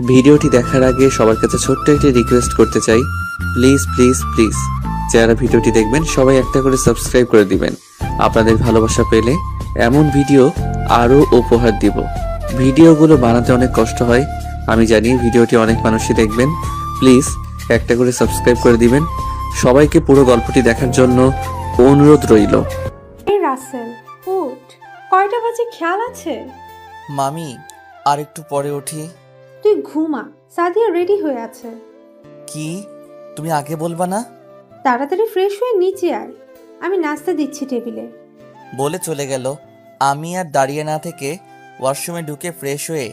ভিডিওটি দেখার আগে সবার কাছে ছোট্ট একটি রিকোয়েস্ট করতে চাই, প্লিজ প্লিজ প্লিজ যারা ভিডিওটি দেখবেন সবাই একটা করে সাবস্ক্রাইব করে দিবেন। আপনাদের ভালোবাসা পেলে এমন ভিডিও আরও উপহার দিব। ভিডিওগুলো বানাতে অনেক কষ্ট হয়, আমি জানি। ভিডিওটি অনেক মানুষই দেখবেন, প্লিজ একটা করে সাবস্ক্রাইব করে দিবেন। সবাইকে পুরো গল্পটি দেখার জন্য অনুরোধ রইল। এই রাসেল, উঠ, কয়টা বাজে খেয়াল আছে? মামি, আর একটু পরে উঠি। তুই ঘুমা, সাদিয়া রেডি হয়ে আছে। কি, তুমি আগে বলবা না? তাড়াতাড়ি ফ্রেশ হয়ে নিচে আয়, আমি নাস্তা দিচ্ছি টেবিলে। বলে চলে গেল। আমি আর দাঁড়িয়ে না থেকে ওয়াশরুমে ঢুকে ফ্রেশ হয়ে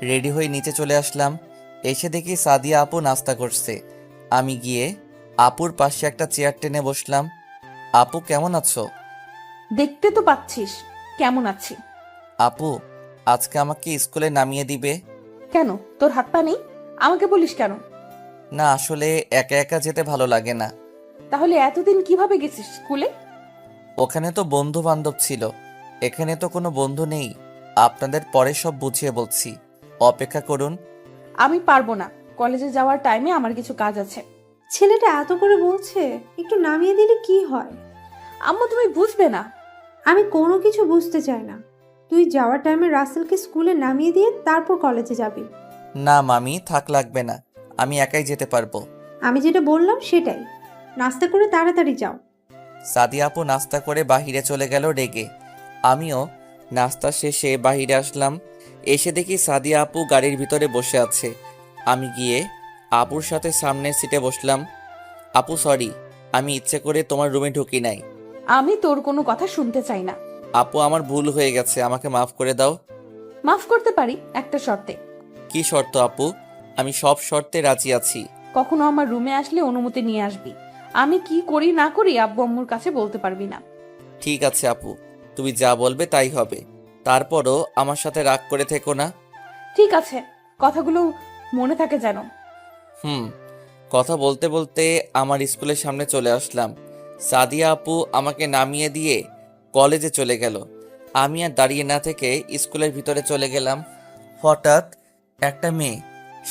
রেডি হয়ে নিচে চলে আসলাম। এসে দেখি সাদিয়া আপু নাস্তা করছে। আমি গিয়ে আপুর পাশে একটা চেয়ার টেনে বসলাম। আপু কেমন আছো? দেখতে তো পাচ্ছিস কেমন আছি। আপু, আজকে আমাকে স্কুলে নামিয়ে দিবে? কেন, তোর হাত পা নেই? আমাকে বলিস কেন? না, আসলে একা একা যেতে ভালো লাগে না। তাহলে এতদিন কিভাবে গেছিস স্কুলে? ওখানে তো বন্ধু বান্ধব ছিল, এখানে তো কোনো বন্ধু নেই। আপনাদের পরে সব বুঝিয়ে বলছি, অপেক্ষা করুন। আমি পারবো না, কলেজে যাওয়ার টাইমে আমার কিছু কাজ আছে। ছেলেটা এত করে বলছে, একটু নামিয়ে দিলে কি হয়? আম্মু, তুমি বুঝবে না। আমি কোনো কিছু বুঝতে চাই না। তুই যাওয়ার টাইমে রাসেলকে স্কুলে নামিয়ে দিয়ে তারপর কলেজে যাবি। না মামি, থাক, লাগবে না, আমি একাই যেতে পারবো। আমি যেটা বললাম সেটাই, নাস্তা করে তাড়াতাড়ি যাও। সাদিয়া আপু নাস্তা করে বাহিরে চলে গেল রেগে। আমিও নাস্তা শেষে বাহিরে আসলাম। এসে দেখি সাদিয়া আপু গাড়ির ভিতরে বসে আছে। আমি গিয়ে আপুর সাথে সামনের সিটে বসলাম। আপু সরি, আমি ইচ্ছে করে তোমার রুমে ঢুকি নাই। আমি তোর কোনো কথা শুনতে চাই না। আপু, আমার ভুল হয়ে গেছে, আমাকে মাফ করে দাও। মাফ করতে পারি একটা শর্তে। কি শর্ত আপু? আমি সব শর্তে রাজি আছি। কখনো আমার রুমে আসলে অনুমতি নিয়ে আসবি। আমি কি করি না করি আব্বু আম্মুর কাছে বলতে পারবি না। ঠিক আছে আপু, তুমি যা বলবে তাই হবে। তারপরও আমার সাথে রাগ করে থেকো না। ঠিক আছে, কথাগুলো মনে থাকে যেন। হুম। কথা বলতে বলতে আমার স্কুলের সামনে চলে আসলাম। সাদিয়া আপু আমাকে নামিয়ে দিয়ে কলেজে চলে গেল। আমি আর দাঁড়িয়ে না থেকে স্কুলের ভিতরে চলে গেলাম। হঠাৎ একটা মেয়ে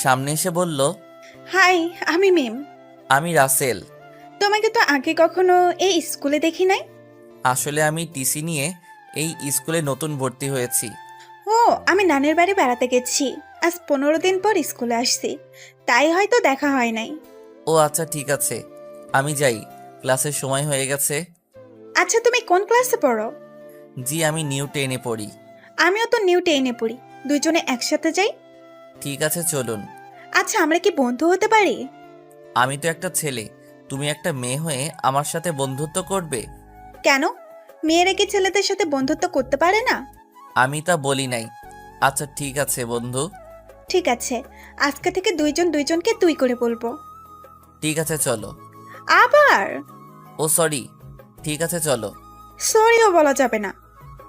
সামনে এসে বলল, হাই, আমি মিম। আমি রাসেল। তোমাকে তো আগে কখনো এই স্কুলে দেখি নাই। আসলে আমি টিসি নিয়ে এই স্কুলে নতুন ভর্তি হয়েছি। ও, আমি নানের বাড়ি বেড়াতে গেছি, আজ 15 দিন পর স্কুলে আসছি, তাই হয়তো দেখা হয় নাই। ও আচ্ছা, ঠিক আছে, আমি যাই, ক্লাসের সময় হয়ে গেছে। আচ্ছা, তুমি কোন ক্লাসে পড়ো? জি, আমি নিউ 10-এ পড়ি। আমিও তো নিউ 10-এ পড়ি, দুজনে একসাথে যাই। ঠিক আছে, চলুন। আচ্ছা, আমরা কি বন্ধু হতে পারি? আমি তো একটা ছেলে, তুমি একটা মেয়ে হয়ে আমার সাথে বন্ধুত্ব করবে? কেন, মেয়েরা কি ছেলেদের সাথে বন্ধুত্ব করতে পারে না? আমি তা বলি নাই। আচ্ছা ঠিক আছে বন্ধু। ঠিক আছে, আজকে থেকে দুইজন দুইজনকে তুই করে বলবো। ঠিক আছে চলো। আবার ও সরি, ঠিক আছে চলো। সরিও বলা যাবে না।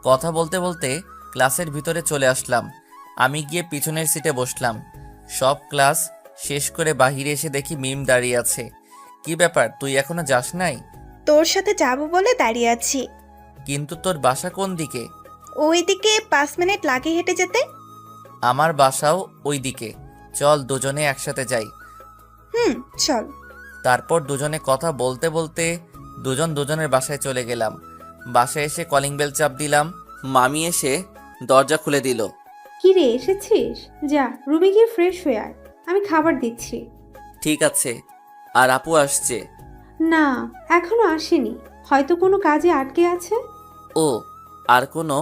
কথা বলতে বলতে ক্লাসের ভিতরে চলে আসলাম। আমি গিয়ে পিছনের সিটে বসলাম। সব ক্লাস শেষ করে বাহিরে এসে দেখি মিম দাঁড়িয়ে আছে। কি ব্যাপার, তুই এখনো যাস নাই? তোর সাথে যাবো বলে দাঁড়িয়ে আছি। কিন্তু তোর বাসা কোন দিকে? ওইদিকে 5 মিনিট লাগে হেঁটে যেতে। আমার বাসাও ওই দিকে, চল দুজনে একসাথে যাই। হুম, চল। তারপর দুজনে কথা বলতে বলতে দুজন দুজনের বাসায় চলে গেলাম। বাসায় এসে কলিং বেল চাপ দিলাম। মামি এসে দরজা খুলে দিল। কি রে, এসেছিস? যা রুমে গিয়ে ফ্রেশ হয়ে আয়, আমি খাবার দিচ্ছি। ঠিক আছে। আর আপু আসছে? না, এখনো আসেনি, হয়তো কোনো কাজে আটকে আছে। ও, আর কোনো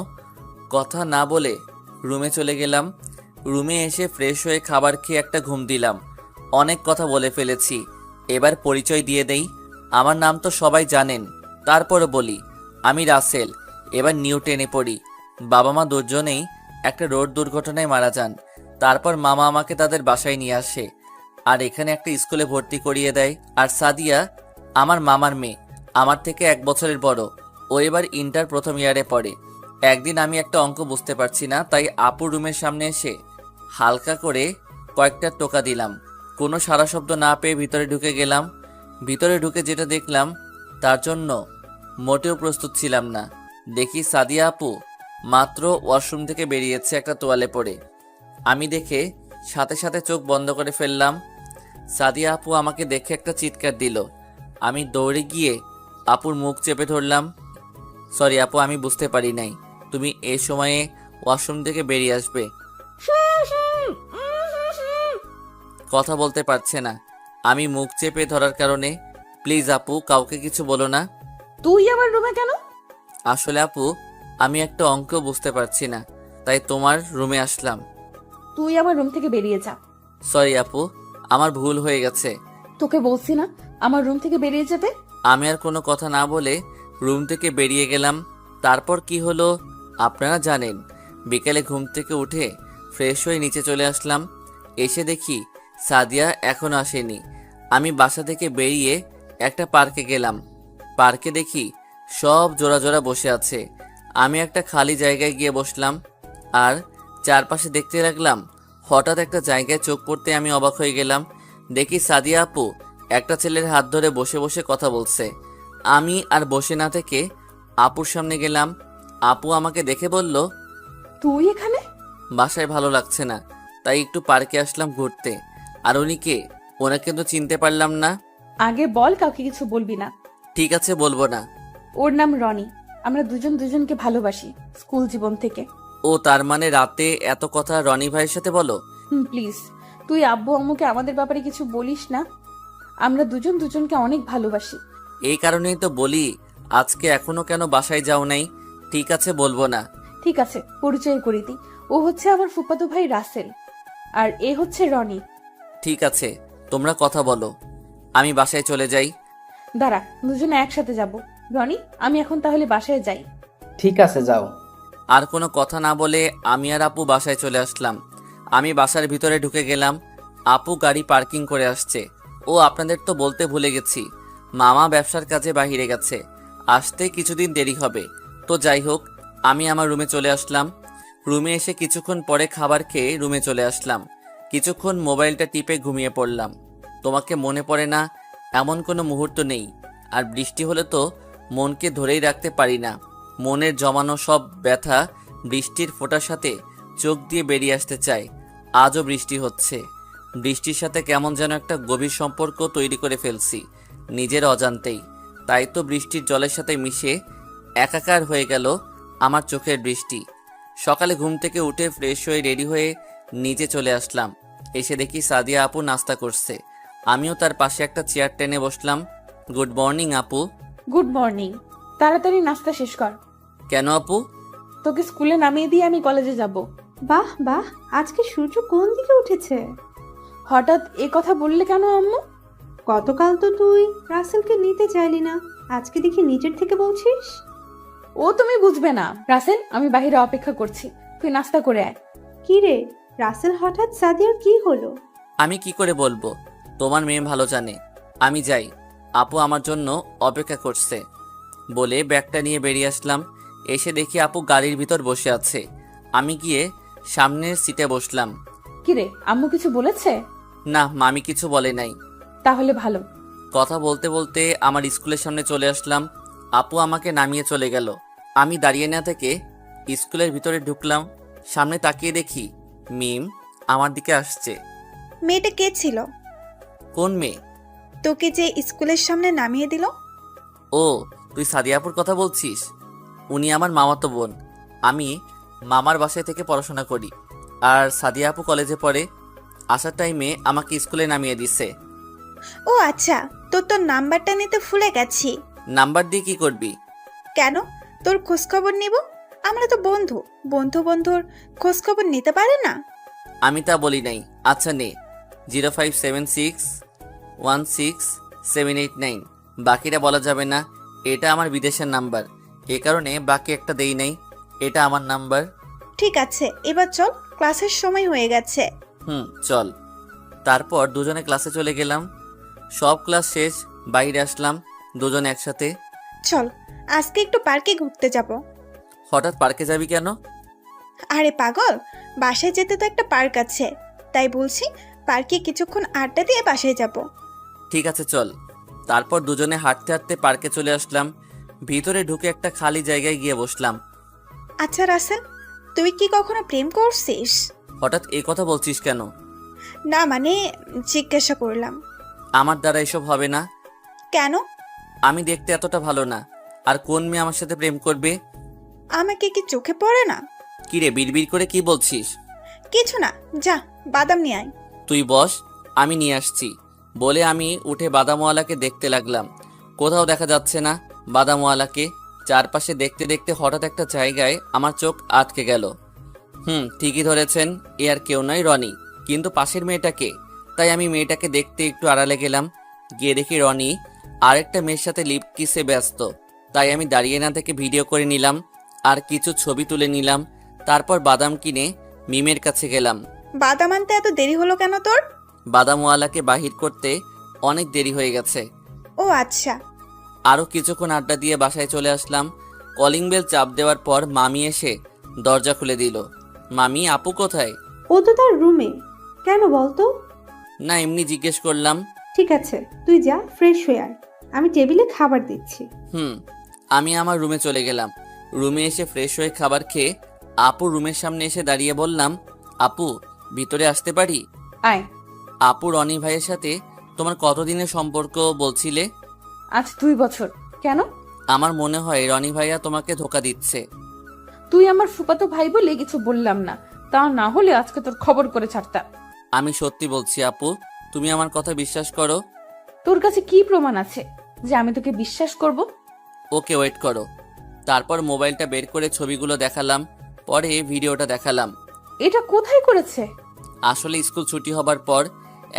কথা না বলে রুমে চলে গেলাম। রুমে এসে ফ্রেশ হয়ে খাবার খেয়ে একটা ঘুম দিলাম। অনেক কথা বলে ফেলেছি, এবার পরিচয় দিয়ে দেই। আমার নাম তো সবাই জানেন, তারপরে বলি, আমি রাসেল, এবার নিউ 10-এ পড়ি। বাবা মা দুজনেই একটা রোড দুর্ঘটনায় মারা যান। তারপর মামা আমাকে তাদের বাসায় নিয়ে আসে আর এখানে একটা স্কুলে ভর্তি করিয়ে দেয়। আর সাদিয়া আমার মামার মেয়ে, আমার থেকে 1 বছরের বড়। ও এবার ইন্টার প্রথম ইয়ারে পড়ে। একদিন আমি একটা অঙ্ক বুঝতে পারছি না, তাই আপুর রুমের সামনে এসে হালকা করে কয়েকটা টোকা দিলাম। কোনো সারা শব্দ না পেয়ে ভিতরে ঢুকে গেলাম। ভিতরে ঢুকে যেটা দেখলাম তার জন্য মোটেও প্রস্তুত ছিলাম না। দেখি সাদিয়া আপু মাত্র ওয়াশরুম থেকে বেরিয়েছে একটা তোয়ালে পরে। আমি দেখে সাথে সাথে চোখ বন্ধ করে ফেললাম। সাদিয়া আপু আমাকে দেখে একটা চিৎকার দিল। আমি দৌড়ে গিয়ে আপুর মুখ চেপে ধরলাম। সরি আপু, আমি বুঝতে পারি নাই তুমি এই সময়ে ওয়াশরুম থেকে বেরিয়ে আসবে। কথা বলতে পারছে না, আমি মুখ চেপে ধরার কারণে। প্লিজ আপু, কাউকে কিছু বলো না। তুই আমার রুমে কেন? আসলে আপু, আমি একটা অঙ্ক বুঝতে পারছি না, তাই তোমার রুমে আসলাম। তুই আমার রুম থেকে বেরিয়ে যা। সরি আপু, আমার ভুল হয়ে গেছে। তোকে বলছি না আমার রুম থেকে বেরিয়ে যেতে। আমি আর কোনো কথা না বলে রুম থেকে বেরিয়ে গেলাম। তারপর কি হলো আপনারা জানেন। বিকেলে ঘুম থেকে উঠে ফ্রেশ হয়ে নিচে চলে আসলাম। এসে দেখি সাদিয়া এখনো আসেনি। আমি বাসা থেকে বেরিয়ে একটা পার্কে গেলাম। পার্কে দেখি সব জোড়া জোড়া বসে আছে। আমি একটা খালি জায়গায় গিয়ে বসলাম আর চারপাশে দেখতে লাগলাম। হঠাৎ একটা জায়গায় চোখ পড়তে আমি অবাক হয়ে গেলাম। দেখি সাদিয়া আপু একটা ছেলের হাত ধরে বসে বসে কথা বলছে। আমি আর বসে না থেকে আপুর সামনে গেলাম। আপু আমাকে দেখে বলল, তুই এখানে? বাসায় ভালো লাগছে না, তাই একটু পার্কে আসলাম ঘুরতে। আর উনি কে? ওনাকে তো চিনতে পারলাম না। আগে বল, কাউকে কিছু বলবি না। ঠিক আছে, বলবো না। ওর নাম রনি। আমরা দুজন দুজনকে ভালোবাসি স্কুল জীবন থেকে। ও তার মানে রাতে এত কথা রনি ভাইয়ের সাথে বলো? প্লিজ তুই আব্বু আম্মুকে আমাদের ব্যাপারে কিছু বলিস না। আমরা দুজন দুজনকে অনেক ভালোবাসি। এই কারণেই তো বলি আজকে এখনো কেন বাসায় যাও নাই। ঠিক আছে, বলবো না। ঠিক আছে, পরিচয় করে দিই। ও হচ্ছে আমার ফুফাতো ভাই রাসেল, আর এ হচ্ছে রনি। ঠিক আছে, তোমরা কথা বলো, আমি বাসায় চলে যাই। দাঁড়া, দুজনে একসাথে যাব। রনি, আমি এখন তাহলে বাসায় যাই। ঠিক আছে, যাও। আর কোনো কথা না বলে আমি আর আপু বাসায় চলে আসলাম। আমি বাসার ভিতরে ঢুকে গেলাম। আপু গাড়ি পার্কিং করে আসছে। ও আপনাদের তো বলতে ভুলে গেছি, মামা ব্যবসার কাজে বাইরে গেছে, আসতে কিছুদিন দেরি হবে। তো যাই হোক, আমি আমার রুমে চলে আসলাম। রুমে এসে কিছুক্ষণ পরে খাবার খেয়ে রুমে চলে আসলাম। কিছুক্ষণ মোবাইলটা টিপে ঘুমিয়ে পড়লাম। তোমাকে মনে পড়ে না এমন কোনো মুহূর্ত নেই। আর বৃষ্টি হলে তো মনকে ধরেই রাখতে পারি না। মনের জমানো সব ব্যথা বৃষ্টির ফোঁটার সাথে চোখ দিয়ে বেরিয়ে আসতে চায়। আজও বৃষ্টি হচ্ছে। বৃষ্টির সাথে কেমন যেন একটা গভীর সম্পর্ক তৈরি করে ফেলছি নিজের অজান্তেই। তাই তো বৃষ্টির জলের সাথে মিশে একাকার হয়ে গেল আমার চোখের বৃষ্টি। সকালে ঘুম থেকে উঠে ফ্রেশ হয়ে রেডি হয়ে নিচে চলে আসলাম। এসে দেখি সাদিয়া আপু নাস্তা করছে। আমিও তার পাশে একটা চেয়ার টেনে বসলাম। গুড মর্নিং আপু। Good morning. তাড়াতাড়ি নাস্তা শেষ কর। কেন আপু? তোকে স্কুলে নামিয়ে দিয়ে আমি কলেজে যাব। বাহ বাহ, আজকে সূর্য কোন দিকে উঠেছে? হঠাৎ এ কথা বললে কেন আম্মু? গতকাল তো তুই রাসেলকে নিতে চাইলি না, আজকে দেখি নিজের থেকে বলছিস। ও তুমি বুঝবে না। রাসেল, আমি বাইরে অপেক্ষা করছি, তুই নাস্তা করে আয়। কি রে রাসেল, হঠাৎ সাদিয়ার কি হলো? আমি কি করে বলবো, তোমার মেয়ে ভালো জানে। আমি যাই, আপু আমার জন্য অপেক্ষা করছে বলে ব্যাগটা নিয়ে বেরিয়ে আসলাম। এসে দেখি আপু গাড়ির ভিতর বসে আছে। আমি গিয়ে সামনের সিটে বসলাম। কিরে, আম্মু কিছু বলেছে? না, মামি কিছু বলে নাই। তাহলে ভালো। কথা বলতে বলতে আমার স্কুলের সামনে চলে আসলাম। আপু আমাকে নামিয়ে চলে গেল। আমি দাঁড়িয়ে না থেকে স্কুলের ভিতরে ঢুকলাম। সামনে তাকিয়ে দেখি মিম আমার দিকে আসছে। মেয়েটা কে ছিল? কোন মেয়ে? তোকে যে স্কুলের সামনে নামিয়ে দিল? ও, তুই সাদিয়াপুর কথা বলছিস? উনি আমার মামাতো বোন। আমি মামার বাসায় থেকে পড়াশোনা করি, আর সাদিয়া আপু কলেজে পড়ে। আসার টাইমে আমাকে স্কুলে নামিয়ে দিছে। ও আচ্ছা, তোর নাম্বারটা নিতে ভুলে গেছি। নাম্বার দিয়ে কি করবি? কেন, তোর খোঁজখবর নিব। আমরা তো বন্ধু, বন্ধুর খোঁজখবর নিতে পারে না? আমি তা বলি নাই। আচ্ছা নে, 0576167889। বাকিটা বলা যাবে না। এটা আমার বিদেশের নাম্বার, এ কারণে বাকি একটা দেই নাই। এটা আমার নাম্বার। ঠিক আছে, এবার চল, ক্লাসের সময় হয়ে গেছে। চল। তারপর দুজনে ক্লাসে চলে গেলাম। সব ক্লাস শেষ, বাইরে আসলাম দুজনে একসাথে। চল, আজকে একটু পার্কে ঘুরতে যাব। হঠাৎ পার্কে যাবি কেন? আরে পাগল, বাসায় যেতে তো একটা পার্ক আছে, তাই বলছি পার্কে কিছুক্ষণ আড্ডা দিয়ে বাসায় যাব। ঠিক আছে, চল। তারপর দুজনে হাঁটতে হাঁটতে পার্কে চলে আসলাম। ভিতরে ঢুকে একটা খালি জায়গায় গিয়ে বসলাম। আচ্ছা রাসেল, তুই কি কখনো প্রেম করছিস? হঠাৎ এই কথা বলছিস কেন? না মানে জিজ্ঞাসা করলাম। আমার দ্বারা এসব হবে না। কেন? আমি দেখতে এতটা ভালো না। আর কোন মেয়ে আমার সাথে প্রেম করবে? আমাকে কি চোখে পড়ে না? কিরে বিড়বিড় করে কি বলছিস? কিছু না, যা বাদাম নিয়ে আয়। তুই বস, আমি নিয়ে আসছি। বলে আমি উঠে বাদামওয়ালাকে দেখতে লাগলাম। কোথাও দেখা যাচ্ছে না বাদামওয়ালাকে। চারপাশে দেখতে দেখতে হঠাৎ একটা জায়গায় আমার চোখ আটকে গেল। ঠিকই ধরেছেন, এ আর কেউ নয়, রনি। কিন্তু পাশের মেয়েটাকে। তাই আমি মেয়েটাকে দেখতে একটু আড়ালে গেলাম। গিয়ে দেখি রনি আরেকটা মেয়ের সাথে লিপ কিসে ব্যস্ত। তাই আমি দাঁড়িয়ে না থেকে ভিডিও করে নিলাম আর কিছু ছবি তুলে নিলাম। তারপর বাদাম কিনে মিমের কাছে গেলাম। বাদাম আনতে এত দেরি হলো কেন তোর? বাদামওয়ালাকে বাহির করতে অনেক দেরি হয়ে গেছে। ও আচ্ছা। আরও কিছুক্ষণ আড্ডা দিয়ে বাসায় চলে আসলাম। কলিং বেল চাপ দেওয়ার পর মামি এসে দরজা খুলে দিল। মামি, আপু কোথায়? ও তো তার রুমে। কেন বলতো? না, এমনি জিজ্ঞেস করলাম। ঠিক আছে, তুই যা ফ্রেশ হয়ে আয়, আমি টেবিলে খাবার দিচ্ছি। আমি আমার রুমে চলে গেলাম। রুমে এসে ফ্রেশ হয়ে খাবার খেয়ে আপু রুমের সামনে এসে দাঁড়িয়ে বললাম, আপু ভিতরে আসতে পারি? আয়। আপু, রনি ভাইয়ের সাথে তোমার কতদিনের সম্পর্ক বলছিলে? আজ 2 বছর। কেন? আমার মনে হয় রনি ভাইয়া তোমাকে ধোকা দিচ্ছে। তুই আমার ফুফাতো ভাই বলে কিছু বললাম না, তা না হলে আজকে তোর খবর করে ছাড়তাম। আমি সত্যি বলছি আপু, তুমি আমার কথা বিশ্বাস করো। তোর কাছে কি প্রমাণ আছে যে আমি তোকে বিশ্বাস করব? ওকে, ওয়েট করো। তারপর মোবাইলটা বের করে ছবিগুলো দেখালাম, পরে ভিডিওটা দেখালাম। এটা কোথায় করেছে? আসলে স্কুল ছুটি হবার পর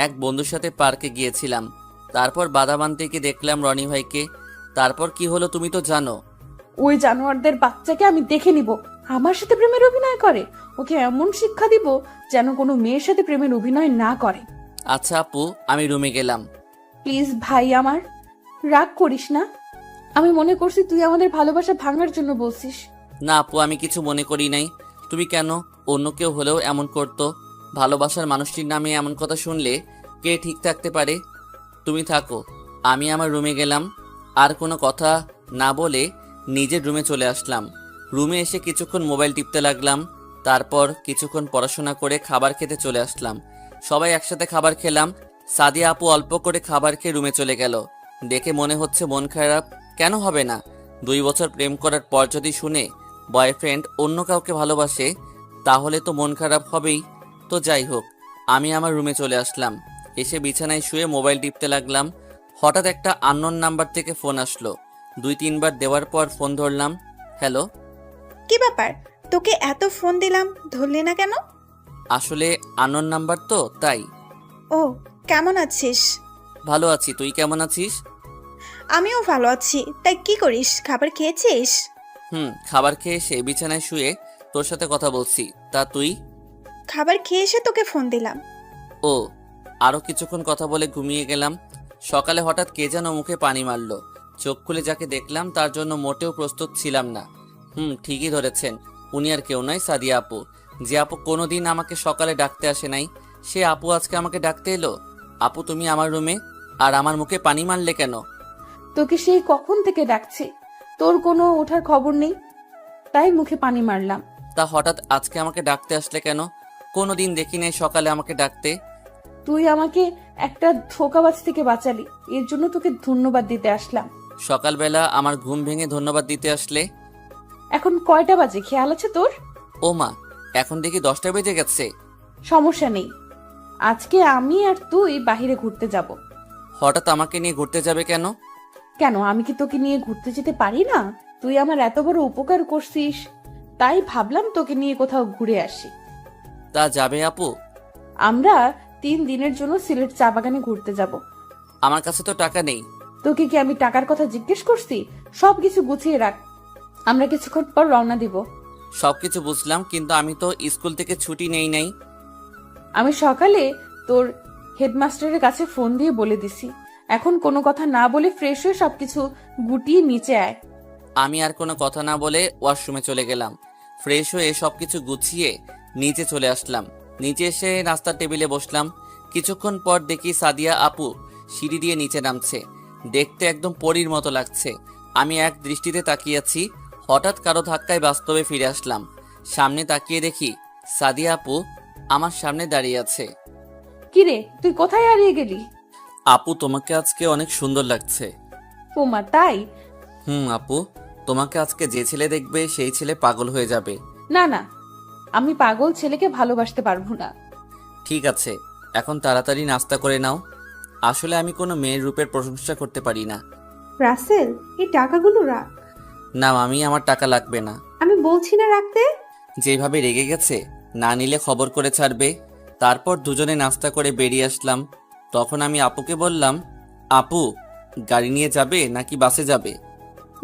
এক বন্ধুর সাথে পার্কে গিয়েছিলাম। তারপর বাদাম আনতে গিয়ে দেখলাম রনি ভাইকে। তারপর কি হলো তুমি তো জানো। ওই জানোয়ারদের বাচ্চাকে আমি দেখে নিব আমার সাথে প্রেমের অভিনয় করে। ওকে এমন শিক্ষা দিব যেন কোনো মেয়ের সাথে প্রেমের অভিনয় না করে। আচ্ছা আপু, আমি রুমে গেলাম। প্লিজ ভাই আমার, রাগ করিস না। আমি মনে করছি তুই আমাদের ভালোবাসা ভাঙার জন্য বলছিস। না আপু, আমি কিছু মনে করি নাই। তুমি কেন? অন্য কেউ হলেও এমন করতো। ভালোবাসার মানুষটির নামে এমন কথা শুনলে কে ঠিক থাকতে পারে? তুমি থাকো, আমি আমার রুমে গেলাম। আর কোনো কথা না বলে নিজের রুমে চলে আসলাম। রুমে এসে কিছুক্ষণ মোবাইল টিপতে লাগলাম। তারপর কিছুক্ষণ পড়াশোনা করে খাবার খেতে চলে আসলাম। সবাই একসাথে খাবার খেলাম। সাদিয়া আপু অল্প করে খাবার খেয়ে রুমে চলে গেল। দেখে মনে হচ্ছে মন খারাপ। কেন হবে না? 2 বছর প্রেম করার পর যদি শুনে বয়ফ্রেন্ড অন্য কাউকে ভালোবাসে, তাহলে তো মন খারাপ হবেই। তো যাই হোক, আমি আমার রুমে চলে আসলাম। এসে বিছানায় শুয়ে মোবাইল টিপতে লাগলাম। হঠাৎ একটা আননোন নাম্বার থেকে ফোন আসলো। 2-3 বার দেওয়ার পর ফোন ধরলাম। হ্যালো। কি ব্যাপার, তোকে এত ফোন দিলাম, ধরলি না কেন? আসলে আননোন নাম্বার তো, তাই। ও, কেমন আছিস? ভালো আছি, তুই কেমন আছিস? আমিও ভালো আছি। তাই কি করিস, খাবার খেয়েছিস? খাবার খেয়ে এসে বিছানায় শুয়ে তোর সাথে কথা বলছি। তা তুই? খাবার খেয়ে এসে তোকে ফোন দিলাম। ও, আরও কিছুক্ষণ কথা বলে ঘুমিয়ে গেলাম। সকালে হঠাৎ কে যেন মুখে পানি মারলো। চোখ খুলে যাকে দেখলাম তার জন্য মোটেও প্রস্তুত ছিলাম না। ঠিকই ধরেছেন, উনি আর কেউ নয়, সাদিয়া আপু। যে আপু কোনোদিন আমাকে সকালে ডাকতে আসে নাই, সে আপু আজকে আমাকে ডাকতে এলো। আপু, তুমি আমার রুমে, আর আমার মুখে পানি মারলে কেন? তোকে সেই কখন থেকে ডাকছি, তোর কোনো ওঠার খবর নেই, তাই মুখে পানি মারলাম। তা হঠাৎ আজকে আমাকে ডাকতে আসলে কেন? কোনোদিন দেখি নাই সকালে আমাকে ডাকতে। তুই আমাকে একটা ধোঁকাবাজ থেকে বাঁচালি, এর জন্য তোকে ধন্যবাদ দিতে আসলাম। সকালবেলা আমার ঘুম ভেঙে ধন্যবাদ দিতে আসলে? এখন কয়টা বাজে খেয়াল আছে তোর? ও মা, এখন দেখি 10টা বেজে গেছে। সমস্যা নেই, আজকে আমি আর তুই বাহিরে ঘুরতে যাব। হঠাৎ আমাকে নিয়ে ঘুরতে যাবে কেন? কেন, আমি কি তোকে নিয়ে ঘুরতে যেতে পারি না? তুই আমার এত বড় উপকার করছিস, তাই ভাবলাম তোকে নিয়ে কোথাও ঘুরে আসি। তা যাবে আপু? আমরা 3 দিনের জন্য সিলেট চা বাগানে ঘুরতে যাব। আমার কাছে তো টাকা নেই। তোকে কি আমি টাকার কথা জিজ্ঞেস করছি? সবকিছু গুছিয়ে রাখ, আমরা কিছুক্ষণ পর রওনা দিব। সবকিছু বুঝলাম, কিন্তু আমি তো স্কুল থেকে ছুটি নেই নাই। আমি সকালে তোর হেডমাস্টারের কাছে ফোন দিয়ে বলে দিছি। এখন কোনো কথা না বলে ফ্রেশ হয়ে সবকিছু গুটিয়ে নিচে আয়। আমি আর কোনো কথা না বলে ওয়াশরুমে চলে গেলাম। ফ্রেশ হয়ে সবকিছু গুছিয়ে নিচে চলে আসলাম। নিচে এসে নাস্তার টেবিলে বসলাম। কিছুক্ষণ পর দেখি সাদিয়া আপু সিঁড়ি দিয়ে নিচে নামছে। দেখতে একদম পরীর মতো লাগছে। আমি এক দৃষ্টিতে তাকিয়েছি। হঠাৎ কারো ধাক্কায় বাস্তবে ফিরে আসলাম। সামনে তাকিয়ে দেখি সাদিয়া আপু আমার সামনে দাঁড়িয়ে আছে। কিরে তুই কোথায় হারিয়ে গেলি? আপু তোমাকে আজকে অনেক সুন্দর লাগছে। ওমা তাই? আপু তোমাকে আজকে যে ছেলে দেখবে সেই ছেলে পাগল হয়ে যাবে। না না, আমি পাগল ছেলেকে ভালোবাসতে পারবো না। ঠিক আছে, এখন তাড়াতাড়ি নাস্তা করে নাও। আসলে আমি কোনো মেয়ের রূপের প্রশংসা করতে পারি না। রাসেল, এই টাকাগুলো রাখ। না মামি, আমার টাকা লাগবে না। আমি বলছি না রাখতে। যেভাবে রেগে গেছে, না নিলে খবর করে ছাড়বে। তারপর দুজনে নাস্তা করে বেরিয়ে আসলাম। তখন আমি আপুকে বললাম, আপু গাড়ি নিয়ে যাবে নাকি বাসে যাবে?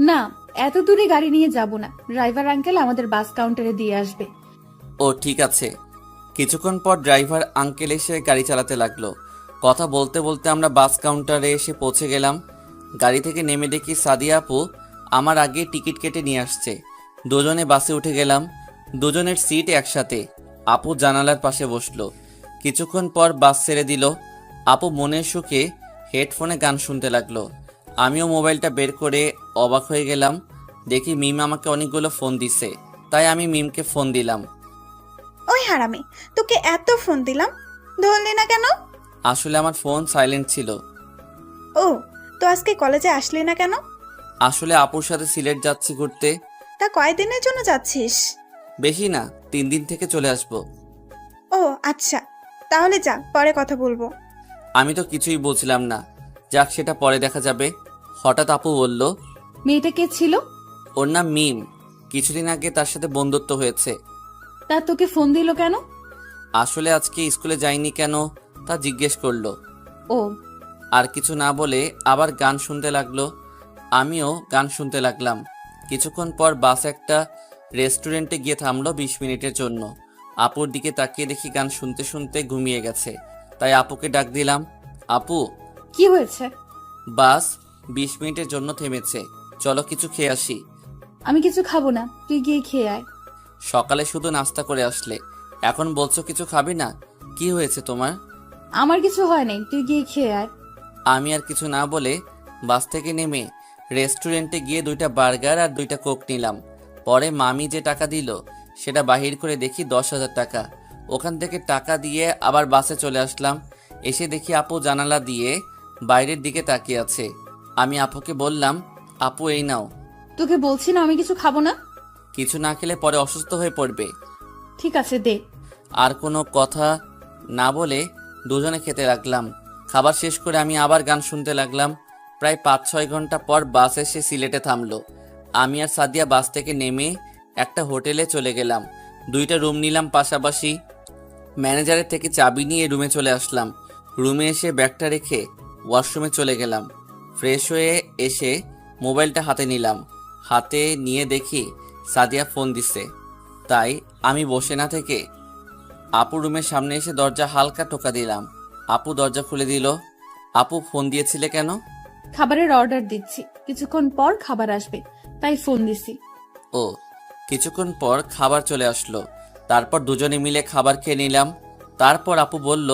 না, এত দূরে গাড়ি নিয়ে যাব না, ড্রাইভার আঙ্কেল আমাদের বাস কাউন্টারে দিয়ে আসবে। ও ঠিক আছে। কিছুক্ষণ পর ড্রাইভার আঙ্কেল এসে গাড়ি চালাতে লাগলো। কথা বলতে বলতে আমরা বাস কাউন্টারে এসে পৌঁছে গেলাম। গাড়ি থেকে নেমে দেখি সাদিয়া আপু আমার আগে টিকিট কেটে নিয়ে আসছে। দুজনে বাসে উঠে গেলাম। দুজনের সিট একসাথে। আপু জানালার পাশে বসলো। কিছুক্ষণ পর বাস ছেড়ে দিল। আপু মনের সুখে হেডফোনে গান শুনতে লাগলো। আমিও মোবাইলটা বের করে অবাক হয়ে গেলাম। দেখি মিম আমাকে অনেকগুলো ফোন দিছে, তাই আমি মিমকে ফোন দিলাম। ওই হারামি, তোকে এত ফোন দিলাম, ধরলি না কেন? আসলে আমার ফোন সাইলেন্ট ছিল। ও, তো আজকে কলেজে আসলি না কেন? আসলে আপুর সাথে সিলেট যাচ্ছি ঘুরতে। তা কয়দিনের জন্য যাচ্ছিস? বেশি না, 3 দিন থেকে চলে আসব। ও আচ্ছা, তাহলে যা, পরে কথা বলবো। আমি তো কিছুই বলছিলাম না, যাক সেটা পরে দেখা যাবে। হঠাৎ আপু বলল, মেয়েটা কে ছিল? ওর নাম মিম। কিছুদিন আগে তার সাথে বন্ধুত্ব হয়েছে। তা তোকে ফোন দিল কেন? আসলে আজকে স্কুলে যাইনি কেন তা জিজ্ঞেস করলো। ও আর কিছু না বলে আবার গান শুনতে লাগলো। আমিও গান শুনতে লাগলাম। কিছুক্ষণ পর বাস একটা রেস্টুরেন্টে গিয়ে থামলো 20 মিনিটের জন্য। আপুর দিকে তাকিয়ে দেখি গান শুনতে শুনতে ঘুমিয়ে গেছে। তাই আপুকে ডাক দিলাম, আপু কি হয়েছে? বাস 20 মিনিটের জন্য থেমেছে, চলো কিছু খেয়ে আসি। আমি কিছু খাবো না, তুই গিয়ে খেয়ে আয়। সকালে শুধু নাস্তা করে আসলে, এখন বলছো কিছু খাবি না? কি হয়েছে তোমার? আমার কিছু হয় নাই, তুই গিয়ে খেয়ে আয়। আমি আর কিছু না বলে বাস থেকে নেমে রেস্টুরেন্টে গিয়ে 2টা বার্গার আর 2টা কোক নিলাম। পরে মামি যে টাকা দিল সেটা বাহির করে দেখি 10,000 টাকা। ওখান থেকে টাকা দিয়ে আবার বাসে চলে আসলাম। এসে দেখি আপু জানালা দিয়ে বাইরের দিকে তাকিয়ে আছে। আমি আপুকে বললাম, আপু এই নাও। তোকে বলছি না আমি কিছু খাবো না। কিছু না খেলে পরে অসুস্থ হয়ে পড়বে। ঠিক আছে দে। আর কোনো কথা না বলে দুজনে খেতে লাগলাম। খাবার শেষ করে আমি আবার গান শুনতে লাগলাম। প্রায় 5-6 ঘন্টা পর বাস এসে সিলেটে থামলো। আমি আর সাদিয়া বাস থেকে নেমে একটা হোটেলে চলে গেলাম। 2টা রুম নিলাম পাশাপাশি। ম্যানেজারের থেকে চাবি নিয়ে রুমে চলে আসলাম। রুমে এসে ব্যাগটা রেখে ওয়াশরুমে চলে গেলাম। ফ্রেশ হয়ে এসে মোবাইলটা হাতে নিলাম। হাতে নিয়ে দেখি সাদিয়া ফোন দিছে। তাই আমি বসে না থেকে আপু রুমের সামনে এসে দরজা হালকা টোকা দিলাম। আপু দরজা খুলে দিল। আপু ফোন দিয়েছিলে কেন? খাবারের অর্ডার দিচ্ছি, কিছুক্ষণ পর খাবার আসবে, তাই ফোন দিছি। ও, কিছুক্ষণ পর খাবার চলে আসলো। তারপর দুজনে মিলে খাবার খেয়ে নিলাম। তারপর আপু বলল,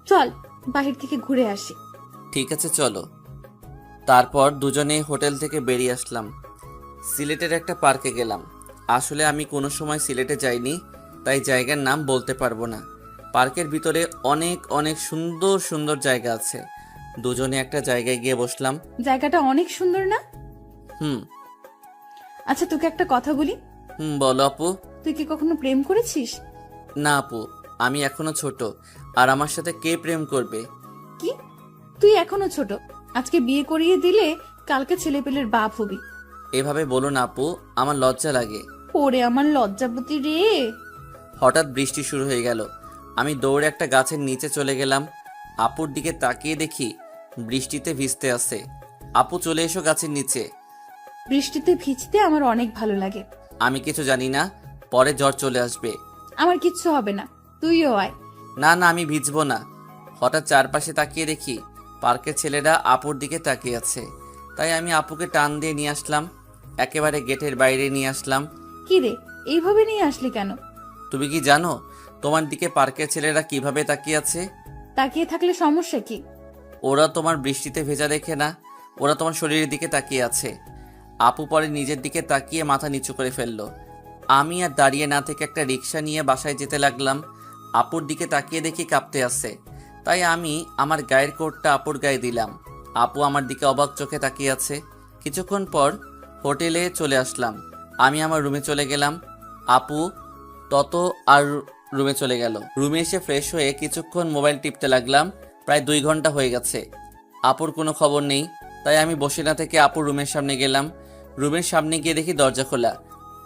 চল বাহির থেকে ঘুরে আসি। ঠিক আছে চলো। তারপর দুজনে হোটেল থেকে বেরিয়ে আসলাম। সিলেটের একটা পার্কে গেলাম। আসলে আমি কোনো সময় সিলেটে যাইনি, তাই জায়গার নাম বলতে পারবো না। পার্কের ভিতরে অনেক অনেক সুন্দর সুন্দর জায়গা আছে। দুজনে একটা জায়গায় গিয়ে বসলাম। জায়গাটা অনেক সুন্দর না? হুম। আচ্ছা তোকে একটা কথা বলি, বলো আপু। তুই কি কখনো প্রেম করেছিস? না আপু, আমি এখনো ছোট, আর আমার সাথে কে প্রেম করবে? কি, তুই এখনো ছোট? আজকে বিয়ে করিয়ে দিলে কালকে ছেলেপেলের বাপ হবি। এভাবে বলো না আপু, আমার লজ্জা লাগে। ওরে আমার লজ্জাবতী রে। হঠাৎ বৃষ্টি শুরু হয়ে গেল। আমি দৌড়ে একটা গাছের নিচে চলে গেলাম। আপুর দিকে তাকিয়ে দেখি বৃষ্টিতে ভিজতে আছে। আপু চলে এসো গাছের নিচে। বৃষ্টিতে ভিজতে আমার অনেক ভালো লাগে। আমি কিছু জানি না, পরে জ্বর চলে আসবে। আমার কিচ্ছু হবে না, তুইও আয়। না না, আমি ভিজবো না। হঠাৎ চারপাশে তাকিয়ে দেখি পার্কের ছেলেরা আপুর দিকে তাকিয়ে আছে। তাই আমি আপুকে টান দিয়ে নিয়ে আসলাম, একেবারে গেটের বাইরে নিয়ে আসলাম। কি রে, এইভাবে নিয়ে আসলি কেন? তুমি কি জানো তোমার দিকে পার্কের ছেলেরা কিভাবে তাকিয়ে আছে? তাকিয়ে থাকলে সমস্যা কি? ওরা তোমার বৃষ্টিতে ভেজা দেখে না, ওরা তোমার শরীরের দিকে তাকিয়ে আছে। আপু পরে নিজের দিকে তাকিয়ে মাথা নিচু করে ফেললো। আমি আর দাঁড়িয়ে না থেকে একটা রিক্সা নিয়ে বাসায় যেতে লাগলাম। আপুর দিকে তাকিয়ে দেখি কাঁপতে আছে। তাই আমি আমার গায়ের কোটটা আপুর গায়ে দিলাম। আপু আমার দিকে অবাক চোখে তাকিয়ে আছে। কিছুক্ষণ পর হোটেলে চলে আসলাম। আমি আমার রুমে চলে গেলাম। আপু তত আর রুমে চলে গেল। রুমে এসে ফ্রেশ হয়ে কিছুক্ষণ মোবাইল টিপতে লাগলাম। প্রায় 2 ঘন্টা হয়ে গেছে, আপুর কোনো খবর নেই। তাই আমি বসে না থেকে আপুর রুমের সামনে গেলাম। রুমের সামনে গিয়ে দেখি দরজা খোলা।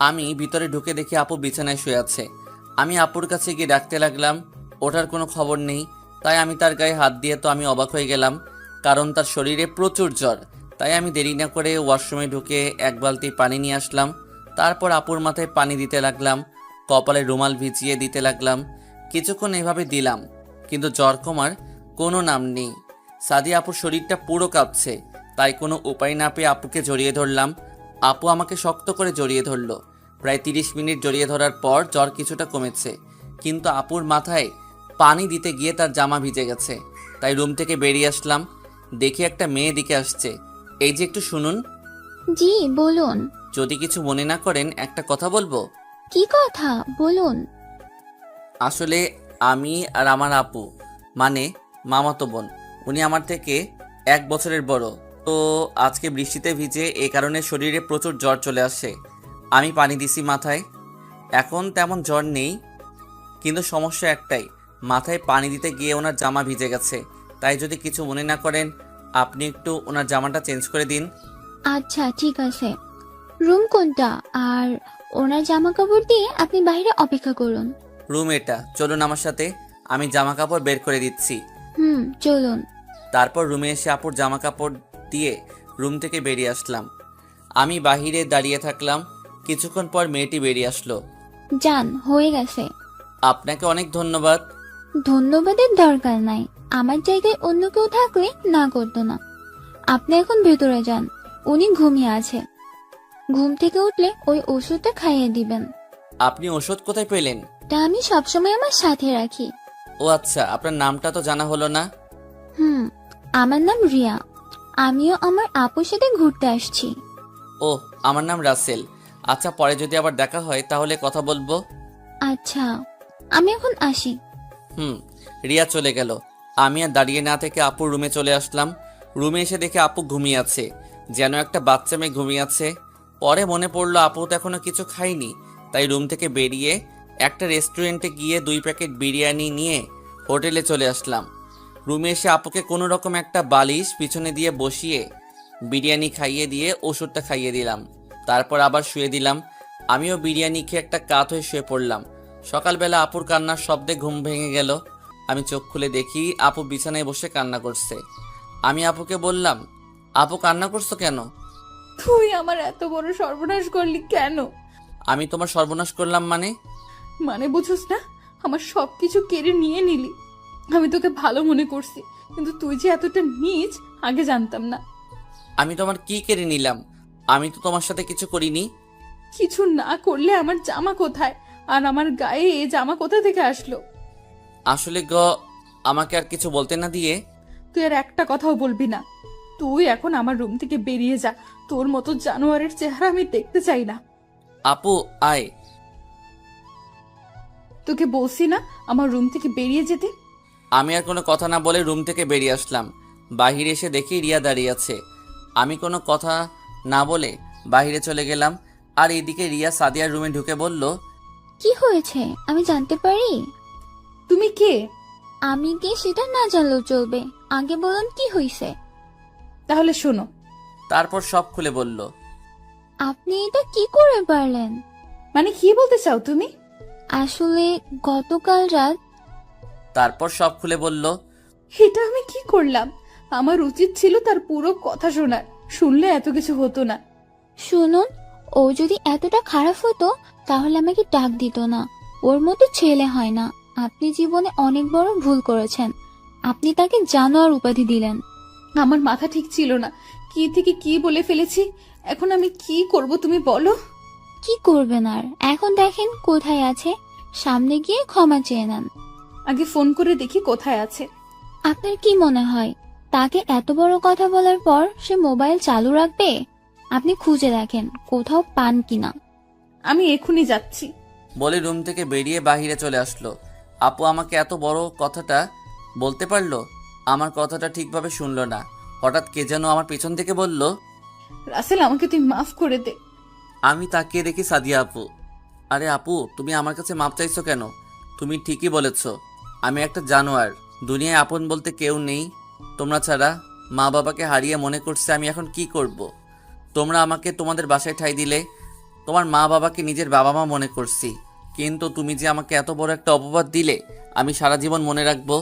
আমি ভিতরে ঢুকে দেখি আপু বিছানায় শুয়ে আছে। আমি আপুর কাছে গিয়ে ডাকতে লাগলাম, ওঠার কোনো খবর নেই। তাই আমি তার গায়ে হাত দিয়ে তো আমি অবাক হয়ে গেলাম, কারণ তার শরীরে প্রচুর জ্বর। তাই আমি দেরি না করে ওয়াশরুমে ঢুকে 1 বালতি পানি নিয়ে আসলাম। তারপর আপুর মাথায় পানি দিতে লাগলাম, কপালে রুমাল ভিজিয়ে দিতে লাগলাম। কিছুক্ষণ এভাবে দিলাম, কিন্তু জ্বর কমার কোনো নাম নেই। সাদিয়া আপুর শরীরটা পুরো কাঁপছে। তাই কোনো উপায় না পেয়ে আপুকে জড়িয়ে ধরলাম। আপু আমাকে শক্ত করে জড়িয়ে ধরলো। প্রায় 30 মিনিট জড়িয়ে ধরার পর জ্বর কিছুটা কমেছে, কিন্তু আপুর মাথায় পানি দিতে গিয়ে তার জামা ভিজে গেছে। তাই রুম থেকে বেরিয়ে আসলাম। দেখি একটা মেয়ে দিকে আসছে। এই যে একটু শুনুন। জি বলুন। যদি কিছু মনে না করেন একটা কথা বলবো। কি কথা বলুন? আসলে আমি আর আমার আপু, মানে মামাতো বোন, উনি আমার থেকে 1 বছরের বড়। তো আজকে বৃষ্টিতে ভিজে এই কারণে শরীরে প্রচুর জ্বর চলে আসে। আমি পানি দিছি মাথায়। এখন তেমন জ্বর নেই, কিন্তু সমস্যা একটাই, মাথায় পানি দিতে গিয়ে ওনার জামা ভিজে গেছে। তাই যদি কিছু মনে না করেন আপনি একটু ওনার জামাটা চেঞ্জ করে দিন। আচ্ছা ঠিক আছে। রুম কোনটা? আর ওনার জামা কাপড় দিয়ে আপনি বাইরে অপেক্ষা করুন। রুম এটা, চলুন আমার সাথে, আমি জামা কাপড় বের করে দিচ্ছি। চলুন। তারপর রুমে এসে আপুর জামা কাপড় দিয়ে রুম থেকে বেরিয়ে আসলাম। আমি বাহিরে দাঁড়িয়ে থাকলাম। কিছুক্ষণ পর মেয়েটি বেরিয়ে আসলো। যান, হয়ে গেছে। আপনাকে অনেক ধন্যবাদ। ধন্যবাদের দরকার নাই। আমার জায়গায় অন্য কেউ থাকলে না করতো না। আপনি এখন ভেতরে যান, উনি ঘুমিয়ে আছে। ঘুম থেকে উঠলে ওই ওষুধটা খাইয়ে দিবেন। আপনি ওষুধ কোথায় পেলেন? তা আমি সবসময় আমার সাথে রাখি। ও আচ্ছা, আপনার নামটা তো জানা হলো না। আমার নাম রিয়া। আমিও আমার আপুর সাথে ঘুরতে আসছি। ও, আমার নাম রাসেল। আচ্ছা, পরে যদি আবার দেখা হয় তাহলে কথা বলবো। আচ্ছা, আমি এখন আসি। রিয়া চলে গেল। আমি আর দাঁড়িয়ে না থেকে আপুর রুমে চলে আসলাম। রুমে এসে দেখে আপু ঘুমিয়ে আছে, যেন একটা বাচ্চা মেয়ে ঘুমিয়ে আছে। পরে মনে পড়লো আপু তো এখনো কিছু খায়নি। তাই রুম থেকে বেরিয়ে একটা রেস্টুরেন্টে গিয়ে 2 প্যাকেট বিরিয়ানি নিয়ে হোটেলে চলে আসলাম। রুমে এসে আপুকে কোনো রকম একটা বালিশ পিছনে দিয়ে বসিয়ে বিরিয়ানি খাইয়ে দিয়ে ওষুধটা খাইয়ে দিলাম। তারপর আবার শুয়ে দিলাম। আমিও বিরিয়ানি খেয়ে একটা কাত হয়ে শুয়ে পড়লাম। সকালবেলা আপুর কান্নার শব্দে ঘুম ভেঙে গেল। আমি চোখ খুলে দেখি আপু বিছানায় বসে কান্না করছে। আমি আপুকে বললাম, আপু কান্না করছো কেন? তুই আমার এত বড় সর্বনাশ করলি কেন? আমি তোমার সর্বনাশ করলাম মানে বুঝোস না? আমার সবকিছু কেড়ে নিয়ে নিলি। আমি তোকে ভালো মনে করছি, কিন্তু তুই যে এতটা নীচ আগে জানতাম না। আমি তোমার কি কেড়ে নিলাম? আমি তো তোমার সাথে কিছু করিনি। কিছু না করলে আমার জামা কোথায়? আর আমার গায়ে এ জামা কোথা থেকে আসলো? আসলে আমাকে আর কিছু বলতে না দিয়ে তুই আর একটা কথাও বলবি না। তুই এখন আমার রুম থেকে বেরিয়ে যা। তোর মতো জানোয়ারের চেহারা আমি দেখতে চাই না। আপু আয়। তোকে বলছি না আমার রুম থেকে বেরিয়ে যেতে? আমি আর কোনো কথা না বলে রুম থেকে বেরিয়ে আসলাম। বাহিরে এসে দেখি রিয়া দাঁড়িয়ে আছে। আমি কোনো কথা না বলে বাহিরে চলে গেলাম। আর এইদিকে রিয়া সাদিয়ার রুমে ঢুকে বলল, কি হয়েছে আমি জানতে পারি? তুমি কে? আমি কি সেটা না জানলেও চলবে, আগে বলুন কি হয়েছে। তাহলে শোনো। তারপর সব খুলে বলল। আপনি এটা কি করে পারলেন? মানে কি বলতে চাও তুমি? আসলে গতকাল রাত। তারপর সব খুলে বলল। এটা আমি কি করলাম? আমার উচিত ছিল তার পুরো কথা শোনার। শুনলে এত কিছু হতো না। শুনুন, ও যদি এতটা খারাপ হতো তাহলে আমাকে ডাক দিত না। ওর মতো ছেলে হয় না। আপনি জীবনে অনেক বড় ভুল করেছেন। আপনি তাকে জানোয়ার উপাধি দিলেন। আমার মাথা ঠিক ছিল না। কি থেকে কি বলে ফেলেছি। এখন আমি কি করব তুমি বলো? কি করবেন আর? এখন দেখেন কোথায় আছে, সামনে গিয়ে ক্ষমা চেয়ে নেন। আগে ফোন করে দেখি কোথায় আছে। আপনার কি মনে হয় তাকে এত বড় কথা বলার পর সে মোবাইল চালু রাখবে? আপনি খুঁজে দেখেন কোথাও পান কিনা। আমি এখনই যাচ্ছি। বলে রুম থেকে বেরিয়ে বাহিরে চলে আসলো। আপু আমাকে এত বড় কথাটা বলতে পারলো? আমার কথাটা ঠিকভাবে শুনলো না। হঠাৎ কে যেন আমার পেছন থেকে বলল। রাসেল, আমাকে তুই মাফ করে দে। আমি তাকিয়ে দেখি সাদিয়া আপু। আরে আপু, তুমি আমার কাছে মাপ চাইছো কেন? তুমি ঠিকই বলেছ, আমি একটা জানোয়ার। দুনিয়ায় আপন বলতে কেউ নেই তোমরা ছাড়া। মা বাবাকে হারিয়ে মনে করছে আমি এখন কি করব। তোমরা আমাকে তোমাদের বাসায় ঠাঁই দিলে, তোমার মা বাবাকে নিজের বাবা মা মনে করছি। কিন্তু তুমি যে আমাকে এত বড় একটা অপবাদ দিলে, আমি সারা জীবন মনে রাখবো।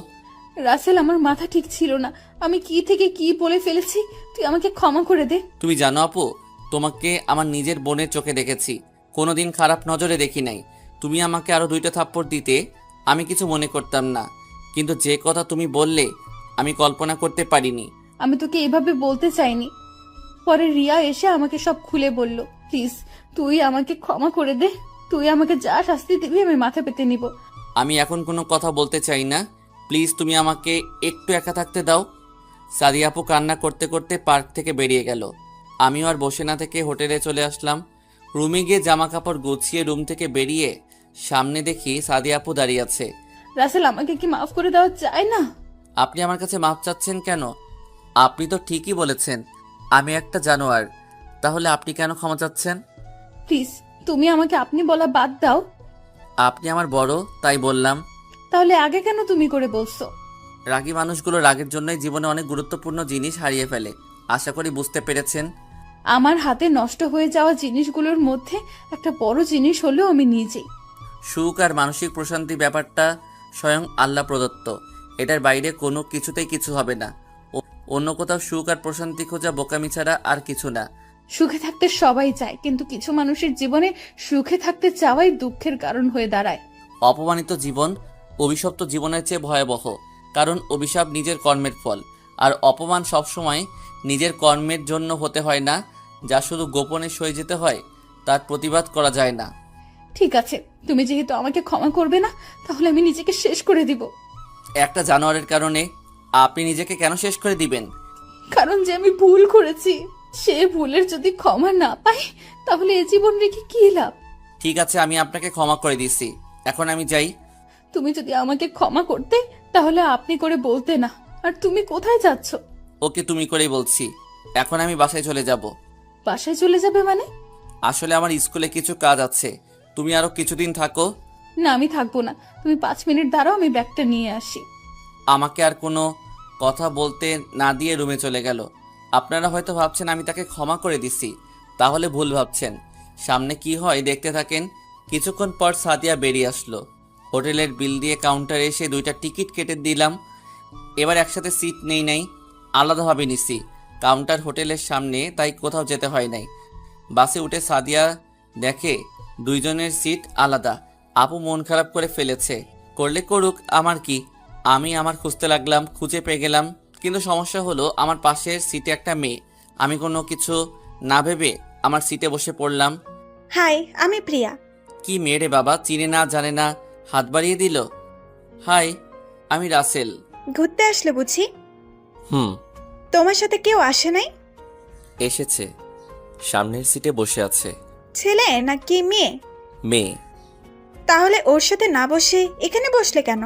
রাসেল, আমার মাথা ঠিক ছিল না। আমি কি থেকে কি বলে ফেলেছি, তুই আমাকে ক্ষমা করে দে। তুমি জানো আপু, তোমাকে আমার নিজের বোনের চোখে দেখেছি, কোনোদিন খারাপ নজরে দেখি নাই। তুমি আমাকে আরো 2টা থাপ্পড় দিতে, আমি কিছু মনে করতাম না। কিন্তু যে কথা তুমি বললে, আমি কল্পনা করতে পারিনি। আমি তোকে এভাবে বলতে চাইনি। পরে রিয়া এসে আমাকে সব খুলে বলল। প্লিজ, তুই আমাকে ক্ষমা করে দে। তুই আমাকে যা শাস্তি দিবি আমি মাথা পেতে নিব। আমি এখন কোনো কথা বলতে চাই না, প্লিজ তুমি আমাকে একটু একা থাকতে দাও। সাদিয়া আপু কান্না করতে করতে পার্ক থেকে বেরিয়ে গেল। আমিও আর বসে না থেকে হোটেলে চলে আসলাম। রুমে গিয়ে জামা কাপড় গুছিয়ে রুম থেকে বেরিয়ে সামনে দেখি সাদিয়া আপু দাঁড়িয়ে আছে। রাসেল, আমাকে কি মাফ করে দেওয়া যায় না? আপনি আমার কাছে মাপ চাচ্ছেন কেন? আপনি তো ঠিকই বলেছেন আমি একটা জানোয়ার, তাহলে আপনি কেন ক্ষমা চাচ্ছেন? প্লিজ, তুমি আমাকে আপনি বলা বাদ দাও। আপনি আমার বড়, তাই বললাম। তাহলে আগে কেন তুমি করে বলছো? রাগী মানুষগুলো রাগের জন্যই জীবনে অনেক গুরুত্বপূর্ণ জিনিস হারিয়ে ফেলে। আশা করি বুঝতে পেরেছেন। আমার হাতে নষ্ট হয়ে যাওয়া জিনিসগুলোর মধ্যে একটা বড় জিনিস হলো আমি নিজেই। সুখ আর মানসিক প্রশান্তি ব্যাপারটা স্বয়ং আল্লাহ প্রদত্ত। এটার বাইরে কোনো কিছুতেই কিছু হবে না। অন্য কোথাও সুখ আর প্রশান্তি খোঁজা বোকামি ছাড়া আর কিছু না। সুখে থাকতে সবাই চায়, কিন্তু কিছু মানুষের জীবনে সুখে থাকতে চাওয়াই দুঃখের কারণ হয়ে দাঁড়ায়। অপমানিত জীবন অভিশপ্ত জীবনের চেয়ে ভয়াবহ, কারণ অভিশাপ নিজের কর্মের ফল, আর অপমান সবসময় নিজের কর্মের জন্য হতে হয় না। যা শুধু গোপনে সয়ে যেতে হয়, তার প্রতিবাদ করা যায় না। ঠিক আছে, তুমি যেহেতু আমাকে ক্ষমা করবে না, তাহলে আমি নিজেকে শেষ করে দিব। একটা জানোয়ারের কারণে আপনি নিজেকে কেন শেষ করে দিবেন? কারণ যে আমি ভুল করেছি, সে ভুলের যদি ক্ষমা না পাই, তাহলে এ জীবন রেখে কি লাভ? ঠিক আছে, আমি আপনাকে ক্ষমা করে দিচ্ছি, এখন আমি যাই। তুমি যদি আমাকে ক্ষমা করতে, তাহলে আপনি করে বলতে না। আর তুমি কোথায় যাচ্ছ? ওকে তুমি করেই বলছি, এখন আমি বাসায় চলে যাব। বাসায় চলে যাবে মানে? আসলে আমার স্কুলে কিছু কাজ আছে, তুমি আরো কিছুদিন থাকো। না, আমি থাকবো না। তুমি 5 মিনিট দাঁড়াও, আমি ব্যাগটা নিয়ে আসি। আমাকে আর কোনো কথা বলতে না দিয়ে রুমে চলে গেল। আপনারা হয়তো ভাবছেন আমি তাকে ক্ষমা করে দিছি, তাহলে ভুল ভাবছেন। সামনে কি হয় দেখতে থাকেন। কিছুক্ষণ পর সাদিয়া বেরিয়ে আসলো। হোটেলের বিল দিয়ে কাউন্টারে এসে 2টা টিকিট কেটে দিলাম। এবার একসাথে সিট নেই নাই, আলাদাভাবে নিছি। কাউন্টার হোটেলের সামনে, তাই কোথাও যেতে হয় নাই। বাসে উঠে সাদিয়া দেখে 2 জনের সিট আলাদা। আপু মন খারাপ করে ফেলেছে, করলে করুক, আমার কি। আমি আমার খুঁজতে লাগলাম, খুঁজে পেয়ে গেলাম। কিন্তু সমস্যা হলো আমার পাশের সিটে একটা মেয়ে। আমি কোনো কিছু না ভেবে আমার সিটে বসে পড়লাম। হাই, আমি প্রিয়া। কি মেয়ে রে বাবা, চিনে না জানে না হাত বাড়িয়ে দিল। হাই, আমি রাসেল। ঘুরতে আসলে বুঝি? হুম। তোমার সাথে কেউ আসে নাই? এসেছে, সামনের সিটে বসে আছে। ছেলে নাকি মেয়ে? মেয়ে। তাহলে ওর সাথে না বসে এখানে বসলে কেন?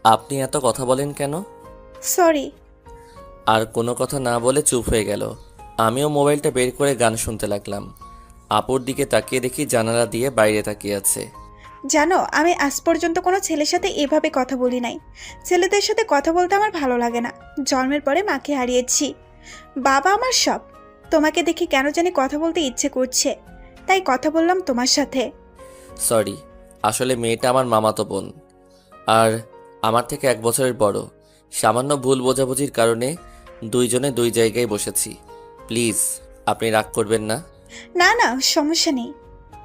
আপনি এত কথা বলেন কেন? সরি। আর কোনো কথা না বলে চুপ হয়ে গেল। আমিও মোবাইলটা বের করে গান শুনতে লাগলাম। আপুর দিকে তাকিয়ে দেখি জানালা দিয়ে বাইরে তাকিয়ে আছে। জানো, আমি আজ পর্যন্ত কোনো ছেলের সাথে এভাবে কথা বলি নাই। ছেলেদের সাথে কথা বলতে আমার ভালো লাগে না। জন্মের পরে মাকে হারিয়েছি, বাবা আমার সব। তোমাকে দেখে কেন জানি কথা বলতে ইচ্ছে করছে, তাই কথা বললাম তোমার সাথে। সরি, আসলে মেয়েটা আমার মামাতো বোন, আর আমার থেকে 1 বছরের বড়। সামান্য ভুল বোঝাবুঝির কারণে 2 জনে 2 জায়গায় বসেছি। প্লিজ আপনি রাগ করবেন না। না না, সমস্যা নেই।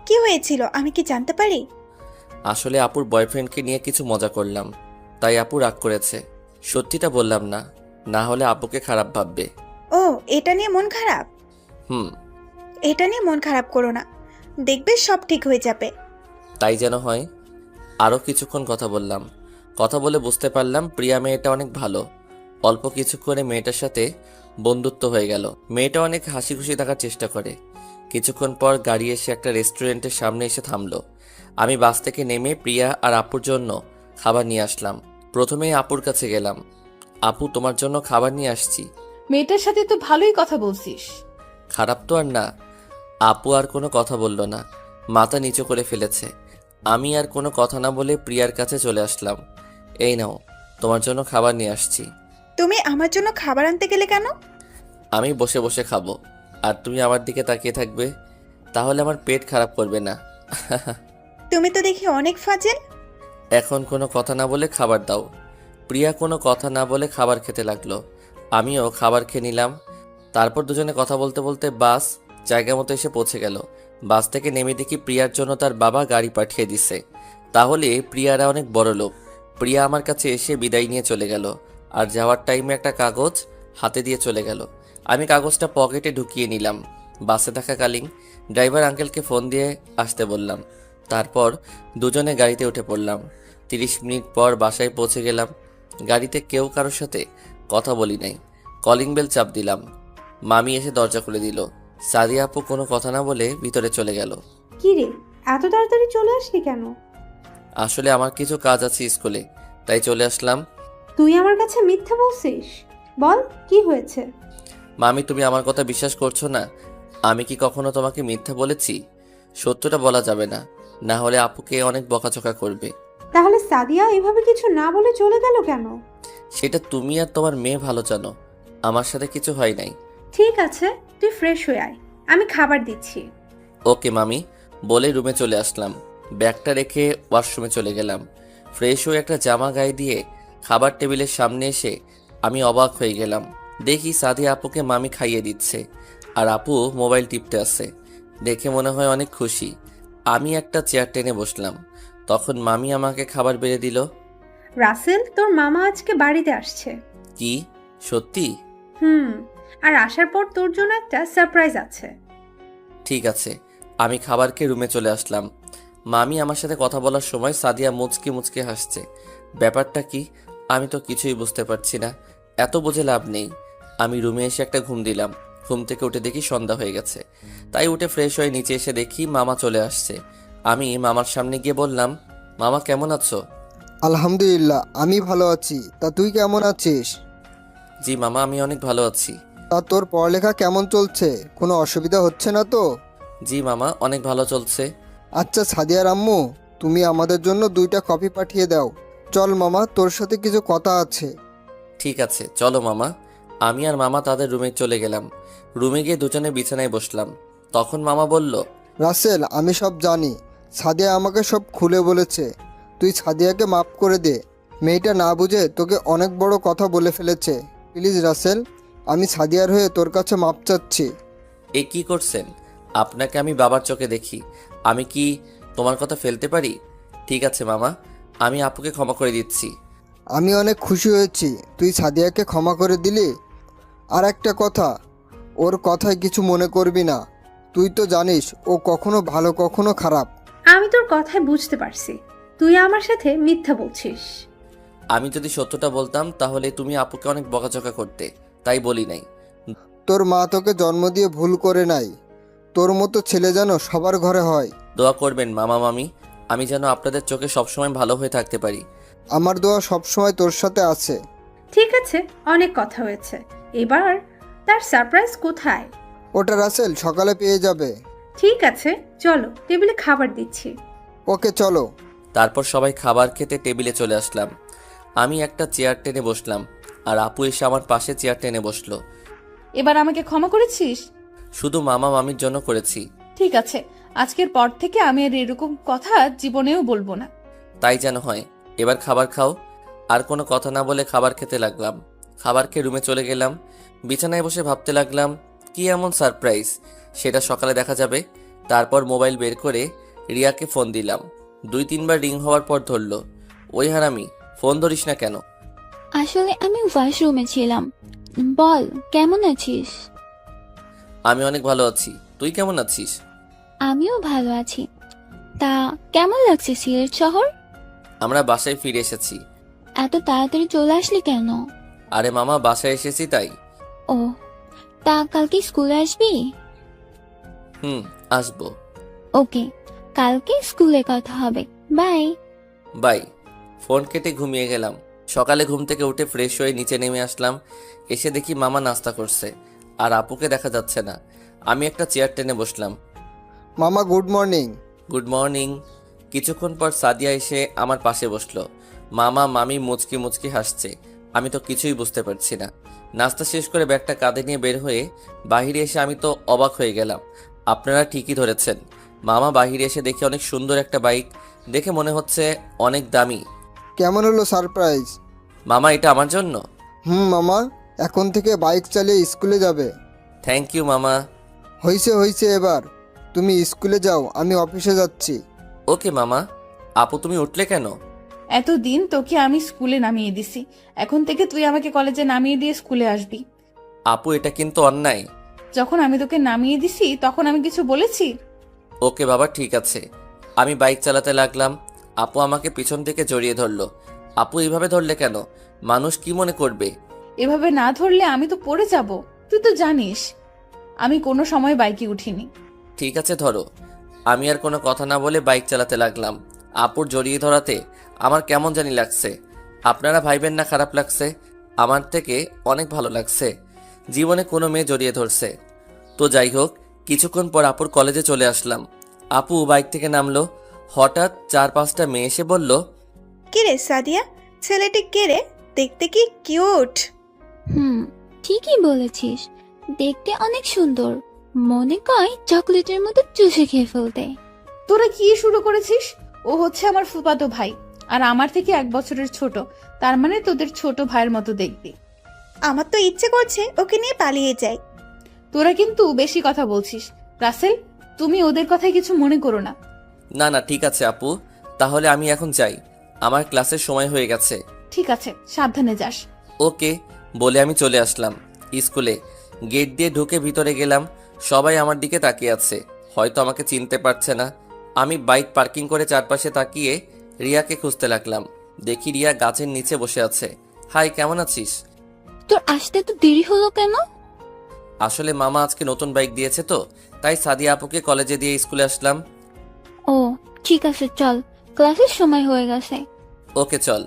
কি হয়েছিল আমি কি জানতে পারি? আসলে আপুর বয়ফ্রেন্ডকে নিয়ে কিছু মজা করলাম, তাই আপু রাগ করেছে। সত্যিটা বললাম না, না হলে আপুকে খারাপ ভাববে। ও, এটা নিয়ে মন খারাপ? হুম। এটা নিয়ে মন খারাপ করো না, দেখবে সব ঠিক হয়ে যাবে। তাই যেন হয়। আরও কিছুক্ষণ কথা বললাম। কথা বলে বুঝতে পারলাম প্রিয়া মেয়েটা অনেক ভালো। অল্প কিছুক্ষণে মেয়েটার সাথে বন্ধুত্ব হয়ে গেল। মেয়েটা অনেক হাসি খুশি থাকার চেষ্টা করে। কিছুক্ষণ পর গাড়ি এসে একটা রেস্টুরেন্টের সামনে এসে থামলো। আমি বাস থেকে নেমে প্রিয়া আর আপুর জন্য খাবার নিয়ে আসলাম। প্রথমেই আপুর কাছে গেলাম। আপু, তোমার জন্য খাবার নিয়ে আসছি। মেয়েটার সাথে তো ভালোই কথা বলছিস। খারাপ তো আর না। আপু আর কোনো কথা বলল না, মাথা নিচু করে ফেলেছে। আমি আর কোনো কথা না বলে প্রিয়ার কাছে চলে আসলাম। এই নাও, তোমার জন্য খাবার নিয়ে আসছি। তুমি আমার জন্য খাবার আনতে গেলে কেন? আমি বসে বসে খাবো, আর তুমি আমার দিকে তাকিয়ে থাকবে, তাহলে আমার পেট খারাপ করবে না। তুমি তো দেখি অনেক ফাজিল। এখন কোনো কথা না বলে খাবার দাও। প্রিয়া কোনো কথা না বলে খাবার খেতে লাগলো। আমিও খাবার খেয়ে নিলাম। তারপর দুজনে কথা বলতে বলতে বাস জায়গা মতো এসে পৌঁছে গেল। বাস থেকে নেমে দেখি প্রিয়ার জন্য তার বাবা গাড়ি পাঠিয়ে দিছে। তাহলে প্রিয়ারা অনেক বড় লোক। প্রিয়া আমার কাছে এসে বিদায় নিয়ে চলে গেল, আর যাওয়ার টাইমে একটা কাগজ হাতে দিয়ে চলে গেল। আমি কাগজটা পকেটে ঢুকিয়ে নিলাম। বাসে থাকাকালীন ড্রাইভার আঙ্কেলকে ফোন দিয়ে আসতে বললাম। তারপর দুজনে গাড়িতে উঠে পড়লাম। 30 মিনিট পর বাসায় পৌঁছে গেলাম। গাড়িতে কেউ কারোর সাথে কথা বলি নাই। কলিং বেল চাপ দিলাম। মামি এসে দরজা খুলে দিল। সাদিয়া আপু কোনো কথা না বলে ভিতরে চলে গেল। কি রে, এত তাড়াতাড়ি চলে আসলি কেন? আসলে আমার কিছু কাজ আছে স্কুলে, তাই চলে আসলাম। তুই আমার কাছে মিথ্যা বলছিস? বল, কি হয়েছে? মামি, তুমি আমার কথা বিশ্বাস করছো না? আমি কি কখনো তোমাকে মিথ্যা বলেছি? সত্যটা বলা যাবে না, না হলে আপুকে অনেক বকাঝকা করবে। তাহলে সাদিয়া এভাবে কিছু না বলে চলে গেল কেন? সেটা তুমি আর তোমার মেয়ে ভালো জানো। আমার সাথে কিছু হয় নাই। ঠিক আছে, তুই ফ্রেশ হয়ে আয়, আমি খাবার দিচ্ছি। ওকে মামি, বলে রুমে চলে আসলাম। ব্যাগটা রেখে ওয়াশরুমে চলে গেলাম। ফ্রেশ হয়ে একটা জামা গায়ে দিয়ে খাবার টেবিলের সামনে এসে আমি অবাক হয়ে গেলাম। দেখি সাদিয়া আপুকে মামি খাইয়ে দিচ্ছে, আর আপু মোবাইল টিপতে আছে। দেখে মনে হয় অনেক খুশি। আমি একটা চেয়ার টেনে বসলাম। তখন মামি আমাকে খাবার বেড়ে দিল। রাসেল, তোর মামা আজকে বাড়িতে আসছে। কি সত্যি? আর আসার পর তোর জন্য একটা সারপ্রাইজ আছে। ঠিক আছে। আমি খাবার খেয়ে রুমে চলে আসলাম। মামি আমার সাথে কথা বলার সময় সাদিয়া মুচকি মুচকি হাসছে। ব্যাপারটা কি, আমি তো কিছুই বুঝতে পারছি না। এত বুঝে লাভ নেই। আমি রুমে এসে একটা ঘুম দিলাম। ঘুম থেকে উঠে দেখি সন্ধ্যা হয়ে গেছে। তাই উঠে ফ্রেশ হয়ে নিচে এসে দেখি মামা চলে আসছে। আমি মামার সামনে গিয়ে বললাম, মামা কেমন আছো? আলহামদুলিল্লাহ, আমি ভালো আছি। তা তুই কেমন আছিস? জি মামা, আমি অনেক ভালো আছি। তা তোর পড়ালেখা কেমন চলছে? কোনো অসুবিধা হচ্ছে না তো? জি মামা, অনেক ভালো চলছে। আচ্ছা সাদিয়ার আম্মু, তুমি আমাদের জন্য 2টা কপি পাঠিয়ে দাও। চল মামা, তোর সাথে কিছু কথা আছে। ঠিক আছে, চলো মামা। আমি আর মামা তাদের রুমে চলে গেলাম। রুমে গিয়ে দুজনে বিছানায় বসলাম। তখন মামা বলল, রাসেল, আমি সব জানি। সাদিয়া আমাকে সব খুলে বলেছে। তুই সাদিয়াকে মাফ করে দে। মেয়েটা না বুঝে তোকে অনেক বড় কথা বলে ফেলেছে। প্লিজ রাসেল, আমি সাদিয়ার হয়ে তোর কাছে মাপ চাচ্ছি। এ কি করছেন? আপনাকে আমি বাবার চোখে দেখি, আমি কি তোমার কথা ফেলতে পারি? ঠিক আছে মামা, আমি আপুকে ক্ষমা করে দিচ্ছি। আমি অনেক খুশি হয়েছি তুই সাদিয়াকে ক্ষমা করে দিলি। আর একটা কথা, ওর কথায় কিছু মনে করবি না। তুই তো জানিস ও কখনো ভালো কখনো খারাপ। আমি তোর কথায় বুঝতে পারছি, তুই আমার সাথে মিথ্যা বলছিস। আমি যদি সত্যটা বলতাম তাহলে তুমি আপুকে অনেক বকাঝকা করতে, তাই বলি নাই। তোর মা তোকে জন্ম দিয়ে ভুল করে নাই। তোর মতো ছেলে যেন সবার ঘরে হয়। দোয়া করবেন মামা মামি, আমি যেন আপনাদের চোখে সবসময় ভালো হয়ে থাকতে পারি। আমার দোয়া সবসময় তোর সাথে আছে। ঠিক আছে, অনেক কথা হয়েছে, এবার তার সারপ্রাইজ কোথায়? ওটা রাসেল সকালে পেয়ে যাবে। ঠিক আছে, চলো, টেবিলে খাবার দিচ্ছি। ওকে চলো। তারপর সবাই খাবার খেতে টেবিলে চলে আসলাম। আমি একটা চেয়ার টেনে বসলাম, আর আপু এসে আমার পাশে চেয়ার টেনে বসলো। এবার আমাকে ক্ষমা করেছিস? শুধু মামা মামির জন্য করেছি। ঠিক আছে, আজকের পর থেকে আমি আর এরকম কথা জীবনেও বলবো না। তাই যেন হয়। এবার খাবার খাও। আর কোনো কথা না বলে খাবার খেতে লাগলাম। খাবার খেয়ে রুমে চলে গেলাম। বিছানায় বসে ভাবতে লাগলাম, কি এমন সারপ্রাইজ, সেটা সকালে দেখা যাবে। তারপর মোবাইল বের করে রিয়াকে ফোন দিলাম। 2-3 বার রিং হওয়ার পর ধরলো। ওই হারামি, ফোন ধরিস না কেন? আসলে আমি ওয়াশরুমে ছিলাম। বল, কেমন আছিস? আমি অনেক ভালো আছি, তুই কেমন আছিস? আমিও ভালো আছি। তা কেমন লাগছে সিলেট শহর? আমরা বাসায় ফিরে এসেছি। এত তাড়াতাড়ি চলে আসলি কেন? আরে মামা, বাসায় এসেছি তাই। ও, তা কালকে স্কুলে আসবি? আসবো। ওকে, কালকে স্কুলে কথা হবে। বাই। বাই। ফোন কেটে ঘুমিয়ে গেলাম। সকালে ঘুম থেকে উঠে ফ্রেশ হয়ে নিচে নেমে আসলাম। এসে দেখি মামা নাস্তা করছে আর আপুকে দেখা যাচ্ছে না। আমি একটা চেয়ার টেনে বসলাম। মামা গুড মর্নিং। Good morning. কিছুক্ষণ পর সাদিয়া এসে আমার পাশে বসলো। মামা মামি মুচকি মুচকি হাসছে। আমি তো কিছুই বুঝতে পারছি না। নাস্তা শেষ করে ব্যাগটা কাঁধে নিয়ে বের হয়ে বাহিরে এসে আমি তো অবাক হয়ে গেলাম। আপনারা ঠিকই ধরেছেন, মামা বাহিরে এসে দেখে অনেক সুন্দর একটা বাইক, দেখে মনে হচ্ছে অনেক দামি। কেমন হলো সারপ্রাইজ? মামা এটা আমার জন্য? মামা এখন থেকে বাইক চালিয়ে স্কুলে যাবে। থ্যাংক ইউ মামা। হয়েছে এবার তুমি স্কুলে যাও, আমি অফিসে যাচ্ছি। ওকে মামা। আপু তুমি উঠলে কেন? এতদিন তোকে আমি স্কুলে নামিয়ে দিছি, এখন থেকে তুই আমাকে কলেজে নামিয়ে দিয়ে স্কুলে আসবি। আপু এটা কিন্তু অন্যায়। যখন আমি তোকে নামিয়ে দিছি তখন আমি কিছু বলেছি? ওকে বাবা ঠিক আছে। আমি বাইক চালাতে লাগলাম। আপু আমাকে পিছন থেকে জড়িয়ে ধরলো। আপু এইভাবে ধরলে কেন? মানুষ কি মনে করবে? এভাবে না ধরলে আমি তো পড়ে যাব, তুই তো জানিস আমি কোনো সময় বাইকে উঠিনি। ঠিক আছে ধরো। আমি আর কোনো কথা না বলে বাইক চালাতে লাগলাম। আপুর জড়িয়ে ধরাতে আমার কেমন জানি লাগছে। আপনারা ভাইবেন না খারাপ লাগছে? আমার থেকে অনেক ভালো লাগছে। জীবনে কোনো মেয়ে জড়িয়ে ধরছে। তো যাই হোক, কিছুক্ষণ পর আপুর কলেজে চলে আসলাম। আপু বাইক থেকে নামলো। হঠাৎ 4-5টা মেয়ে এসে বলল, কে রে সাদিয়া, ছেলেটি কে রে? দেখতে কি কিউট। ঠিকই বলেছিস, দেখতে অনেক সুন্দর, মনে কয় চকলেটের মতো চুষে খেয়ে ফেলতে। তোরা কি শুরু করেছিস? ও হচ্ছে আমার ফুফাতো ভাই আর আমার থেকে 1 বছরের ছোট, তার মানে তোদের ছোট ভাইয়ের মতো দেখবি। আমার তো ইচ্ছে করছে ওকে নিয়ে পালিয়ে যাই। তোরা কিন্তু বেশি কথা বলছিস। রাসেল, তুমি ওদের কথায় কিছু মনে করো না। না না ঠিক আছে আপু, তাহলে আমি এখন যাই, আমার ক্লাসের সময় হয়ে গেছে। ঠিক আছে, সাবধানে যাস। ওকে বলে আমি চলে আসলাম স্কুলে। গেট দিয়ে ঢুকে ভিতরে গেলাম। সবাই আমার দিকে তাকিয়ে আছে, হয়তো আমাকে চিনতে পারছে না। আমি বাইক পার্কিং করে চারপাশে তাকিয়ে রিয়াকে খুঁজতে লাগলাম। দেখি রিয়া গাছের নিচে বসে আছে। হাই, কেমন আছিস? তোর আসতে তো দেরি হলো কেন? আসলে মামা আজকে নতুন বাইক দিয়েছে তো, তাই সাদিয়া আপুকে কলেজে দিয়ে স্কুলে আসলাম। ও ঠিক আছে, চল, ক্লাসের সময় হয়ে গেছে। ওকে চল।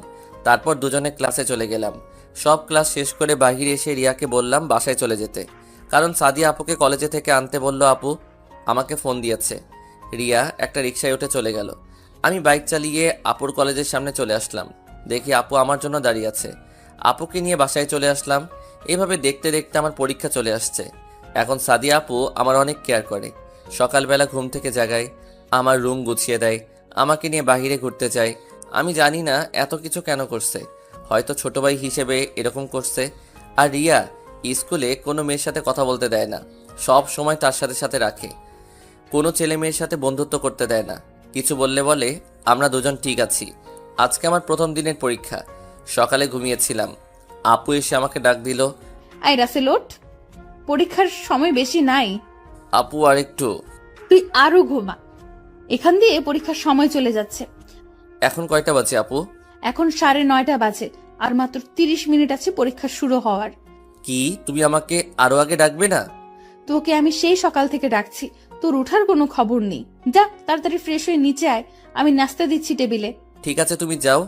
তারপর দুজনে ক্লাসে চলে গেলাম। সব ক্লাস শেষ করে বাহিরে এসে রিয়াকে বললাম বাসায় চলে যেতে, কারণ সাদিয়া আপুকে কলেজে থেকে আনতে বলল। আপু আমাকে ফোন দিয়েছে। রিয়া একটা রিকশায় উঠে চলে গেল। আমি বাইক চালিয়ে আপুর কলেজের সামনে চলে আসলাম। দেখি আপু আমার জন্য দাঁড়িয়ে আছে। আপুকে নিয়ে বাসায় চলে আসলাম। এভাবে দেখতে দেখতে আমার পরীক্ষা চলে আসছে। এখন সাদিয়া আপু আমার অনেক কেয়ার করে। সকালবেলা ঘুম থেকে জাগায়, আমার রুম গুছিয়ে দেয়, আমাকে নিয়ে বাহিরে ঘুরতে যায়। আমি জানি না এত কিছু কেন করছে, হয়তো ছোট ভাই হিসেবে এরকম করছে। আর রিয়া স্কুলে কোনো মেয়ের সাথে কথা বলতে দেয় না, সব সময় তার সাথে সাথে রাখে। কোনো ছেলে মেয়ের সাথে বন্ধুত্ব করতে দেয় না। কিছু বললে বলে আমরা দুজন ঠিক আছি। আজকে আমার প্রথম দিনের পরীক্ষা। সকালে ঘুমিয়েছিলাম। আপু এসে আমাকে ডাক দিল। আই রাসেল, ওঠ, পরীক্ষার সময় বেশি নাই। আপু আর একটু। তুই আরো ঘুমা, এখান দিয়ে পরীক্ষার সময় চলে যাচ্ছে। এখন কয়টা বাজে আপু? এখন 9:30 বাজে, আর মাত্র 30 মিনিট আছে পরীক্ষা শুরু হওয়ার। কি তুমি আমাকে আরো আগে ডাকবে না? তোকে আমি সেই সকাল থেকে ডাকছি, তোর ওঠার কোনো খবর নেই। যা তাড়াতাড়ি ফ্রেশ হয়ে নিচে আয়, আমি নাস্তা দিচ্ছি টেবিলে। ঠিক আছে তুমি যাও,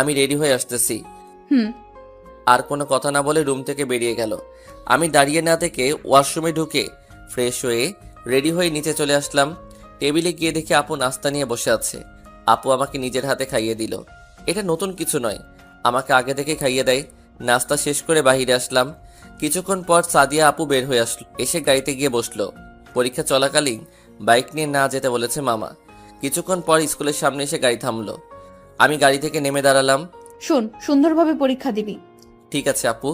আমি রেডি হয়ে আসতেছি। আর কোনো কথা না বলে রুম থেকে বেরিয়ে গেল। আমি দাঁড়িয়ে না থেকে ওয়াশরুমে ঢুকে ফ্রেশ হয়ে রেডি হয়ে নিচে চলে আসলাম। টেবিলে গিয়ে দেখি আপু নাস্তা নিয়ে বসে আছে। আপু আমাকে নিজের হাতে খাইয়ে দিল। এটা নতুন কিছু নয়, আমাকে আগে থেকে খাইয়ে দেয়। নাস্তা শেষ করে বাইরে আসলাম। কিছুক্ষণ পর সাদিয়া আপু বের হয়ে আসলো, এসে গাড়িতে গিয়ে বসলো। পরীক্ষা চলাকালীন বাইক নিয়ে না যেতে বলেছে মামা। কিছুক্ষণ পর স্কুলের সামনে এসে গাড়ি থামলো। আমি গাড়ি থেকে নেমে দাঁড়ালাম। শোন, সুন্দরভাবে পরীক্ষা দিবি। ঠিক আছে আপু,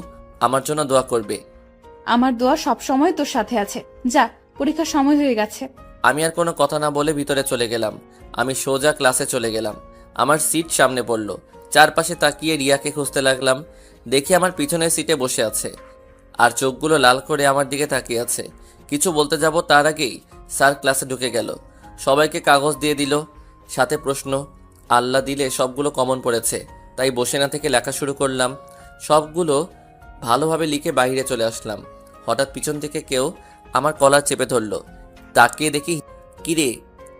আমার জন্য দোয়া করবে। আমার দোয়া সব সময় তোর সাথে আছে। যা, পরীক্ষার সময় হয়ে গেছে। আমি আর কোনো কথা না বলে ভিতরে চলে গেলাম। আমি সোজা ক্লাসে চলে গেলাম। আমার সিট সামনে পড়ল। চারপাশে তাকিয়ে রিয়াকে খুঁজতে লাগলাম। দেখি আমার পিছনের সিটে বসে আছে আর চোখগুলো লাল করে আমার দিকে তাকিয়ে আছে। কিছু বলতে যাব তার আগেই স্যার ক্লাসে ঢুকে গেল। সবাইকে কাগজ দিয়ে দিল, সাথে প্রশ্ন। আল্লাহ দিলে সবগুলো কমন পড়েছে, তাই বসে না থেকে লেখা শুরু করলাম। সবগুলো ভালোভাবে লিখে বাইরে চলে আসলাম। হঠাৎ পিছন থেকে কেউ আমার কলার চেপে ধরলো। তাকিয়ে দেখি, কিরে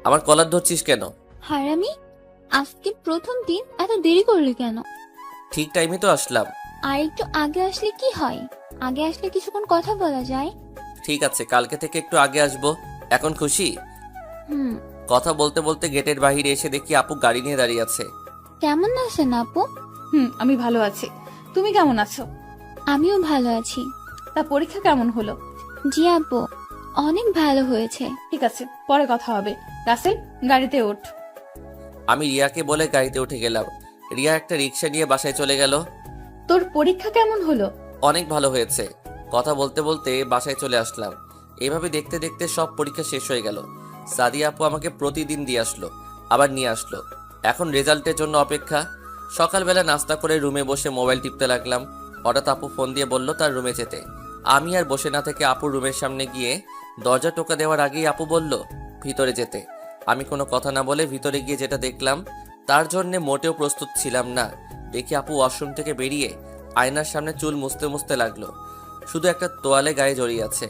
আমার কলার ধরছিস কেন? হারামি, আজকে প্রথম দিন এত দেরি করলি কেন? ঠিক টাইমে তো আসলাম। আর একটু আগে আসলে কি হয়? আগে আসলে কিছুক্ষণ কথা বলা যায়। ঠিক আছে, কালকে থেকে একটু আগে আসবো। এখন খুশি? হুম। কথা বলতে বলতে গেটের বাইরে এসে দেখি আপু গাড়ি নিয়ে দাঁড়িয়ে আছে। কেমন আছেন আপু? আমি ভালো আছি। তুমি কেমন আছো? আমিও ভালো আছি। তা পরীক্ষা কেমন হলো? জি আপু, অনেক ভালো হয়েছে। ঠিক আছে, পরে কথা হবে। রাসেল, গাড়িতে ওঠ। আমি রিয়াকে বলে গাড়িতে উঠে গেলাম। রিয়া একটা রিক্সা নিয়ে বাসায় চলে গেল। তোর পরীক্ষা কেমন হলো? অনেক ভালো হয়েছে। কথা বলতে বলতে বাসায় চলে আসলাম। এভাবে দেখতে দেখতে সব পরীক্ষা শেষ হয়ে গেল। সাদিয়া আপু আমাকে প্রতিদিন দিয়ে আসলো, আবার নিয়ে আসলো। এখন রেজাল্টের জন্য অপেক্ষা। সকালবেলা নাস্তা করে রুমে বসে মোবাইল টিপতে লাগলাম। হঠাৎ আপু ফোন দিয়ে বলল তার রুমে যেতে। আমি আর বসে না থেকে আপুর রুমের সামনে গিয়ে দরজা টোকা দেওয়ার আগেই আপু বলল ভিতরে যেতে। আমি কোনো কথা না বলে ভিতরে গিয়ে যেটা দেখলাম তার জন্যে মোটেও প্রস্তুত ছিলাম না। দেখি আপু ওয়াশরুম থেকে বেরিয়ে আয়নার সামনে চুল মুছতে মুছতে লাগলো। শুধু একটা তোয়ালে গায়ে জড়িয়ে আছে।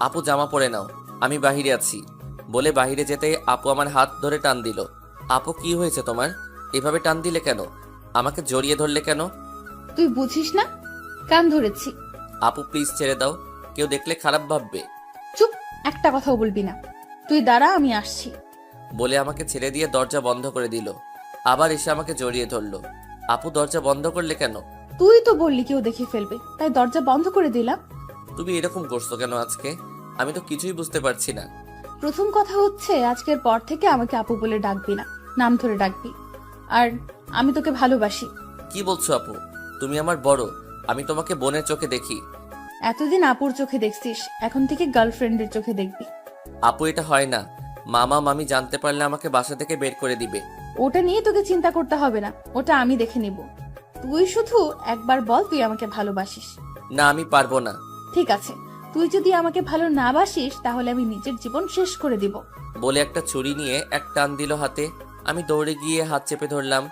আপু জামা পরে নাও, আমি বাহিরে আছি বলে বাহিরে যেতে আপু আমার হাত ধরে টান দিল। আপু কি হয়েছে তোমার? এভাবে টান দিলে কেন? আমাকে জড়িয়ে ধরলে কেন? তুই বুঝিস না? কান ধরেছি। আপু প্লিজ ছেড়ে দাও, কেউ দেখলে খারাপ ভাববে। চুপ, একটা কথাও বলবি না। তুই দাঁড়া, আমি আসছি। বলে আমাকে ছেড়ে দিয়ে দরজা বন্ধ করে দিল। আবার এসে আমাকে জড়িয়ে ধরলো। আপু দরজা বন্ধ করলে কেন? তুই তো বললি কেউ দেখে ফেলবে, তাই দরজা বন্ধ করে দিলাম। তুমি এরকম করছো কেন আজকে? আমি তো কিছুই বুঝতে পারছি না। প্রথম কথা হচ্ছে, আজকের পর থেকে আমাকে আপু বলে ডাকবি না, নাম ধরে ডাকবি। আর আমি তোকে ভালোবাসি। কি বলছো আপু? তুমি আমার বড়, আমি তোমাকে বোনের চোখে দেখি। এতদিন আপুর চোখে দেখছিস, এখন থেকে গার্লফ্রেন্ডের চোখে দেখবি। আপু এটা হয় না। মামা মামি জানতে পারলে আমাকে বাসা থেকে বের করে দিবে। ওটা নিয়ে তোকে চিন্তা করতে হবে না, ওটা আমি দেখে নিব। তুই শুধু একবার বল তুই আমাকে ভালোবাসিস। না আমি পারবো না। ঠিক আছে, তুই যদি আমাকে ভালো না বাসিস তাহলে আমি নিজের জীবন শেষ করে দিব। বলে একটা ছুরি নিয়ে এক টান দিল হাতে। আমি দৌড়ে গিয়ে হাত চেপে ধরলাম।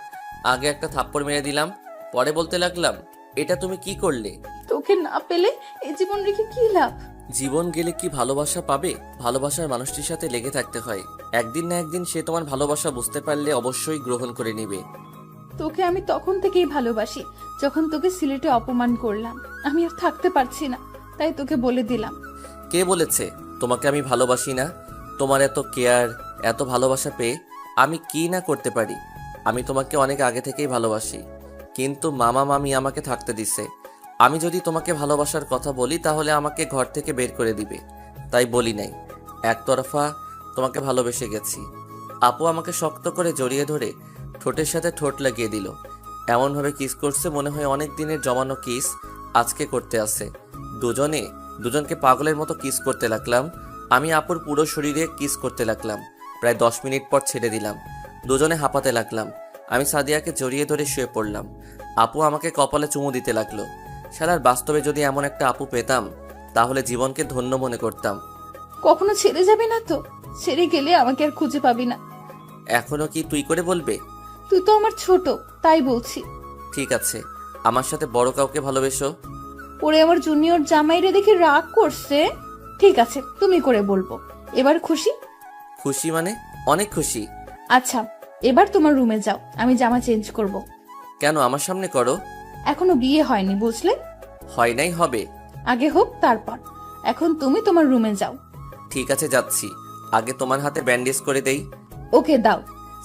আগে একটা থাপ্পড় মেরে দিলাম, পরে বলতে লাগলাম এটা তুমি কি করলে? তোকে না পেলে এই জীবন রেখে কি লাভ? জীবন গেলে কি ভালোবাসা পাবে? ভালোবাসার মানুষটির সাথে লেগে থাকতে হয়। একদিন না একদিন সে তোমার ভালোবাসা বুঝতে পারলে অবশ্যই গ্রহণ করে নিবে। তোকে আমি তখন থেকেই ভালোবাসি যখন তোকে সিলেটে অপমান করলাম। আমি আর থাকতে পারছি না, তাই তোকে বলে দিলাম। কে বলেছে তোমাকে আমি ভালোবাসি না? তোমার এত কেয়ার, এত ভালোবাসা পেয়ে আমি কি না করতে পারি? আমি তোমাকে অনেক আগে থেকেই ভালোবাসি, কিন্তু মামা মামি আমাকে থাকতে দিছে। আমি যদি তোমাকে ভালোবাসার কথা বলি তাহলে আমাকে ঘর থেকে বের করে দিবে, তাই বলি নাই। একতরফা তোমাকে ভালোবেসে গেছি। আপু আমাকে শক্ত করে জড়িয়ে ধরে ঠোঁটের সাথে ঠোঁট লাগিয়ে দিল। এমনভাবে কিস করছে মনে হয় অনেক দিনের জমানো কিস আজকে করতে আসে। দুজনকে পাগলের মতো কিস করতে লাগলাম। আমি আপুর পুরো শরীরে কিস করতে লাগলাম। প্রায় 10 মিনিট পর ছেড়ে দিলাম। দুজনে হাঁপাতে লাগলাম। আমি সাদিয়াকে জড়িয়ে ধরে শুয়ে পড়লাম। আপু আমাকে কপালে চুমু দিতে লাগলো। শালার বাস্তবে যদি এমন একটা আপু পেতাম তাহলে জীবনকে ধন্য মনে করতাম। কখনো ছেড়ে যাবে না তো? ছেড়ে গেলে আমাকে আর খুঁজে পাবি না। এখনো কি তুই করে বলবে? তুই তো আমার ছোট, তাই বলছি। ঠিক আছে, আমার সাথে বড় কাউকে ভালোবেসো। ওরে আমার জুনিয়র জামাইরে দেখে রাগ করছে। ঠিক আছে, তুমি করে বলবো। এবার খুশি? খুশি মানে? অনেক খুশি। আচ্ছা, এবার তোমার রুমে যাও, আমি জামা চেঞ্জ করব। কেন আমার সামনে করো? এখনো বিয়ে হয়নি, বুঝলে? হয় নাই, হবে। আগে হোক তারপর। এখন তুমি তোমার রুমে যাও। ঠিক আছে যাচ্ছি। আগে তোমার হাতে ব্যান্ডেজ করে দেই। ওকে, দাও।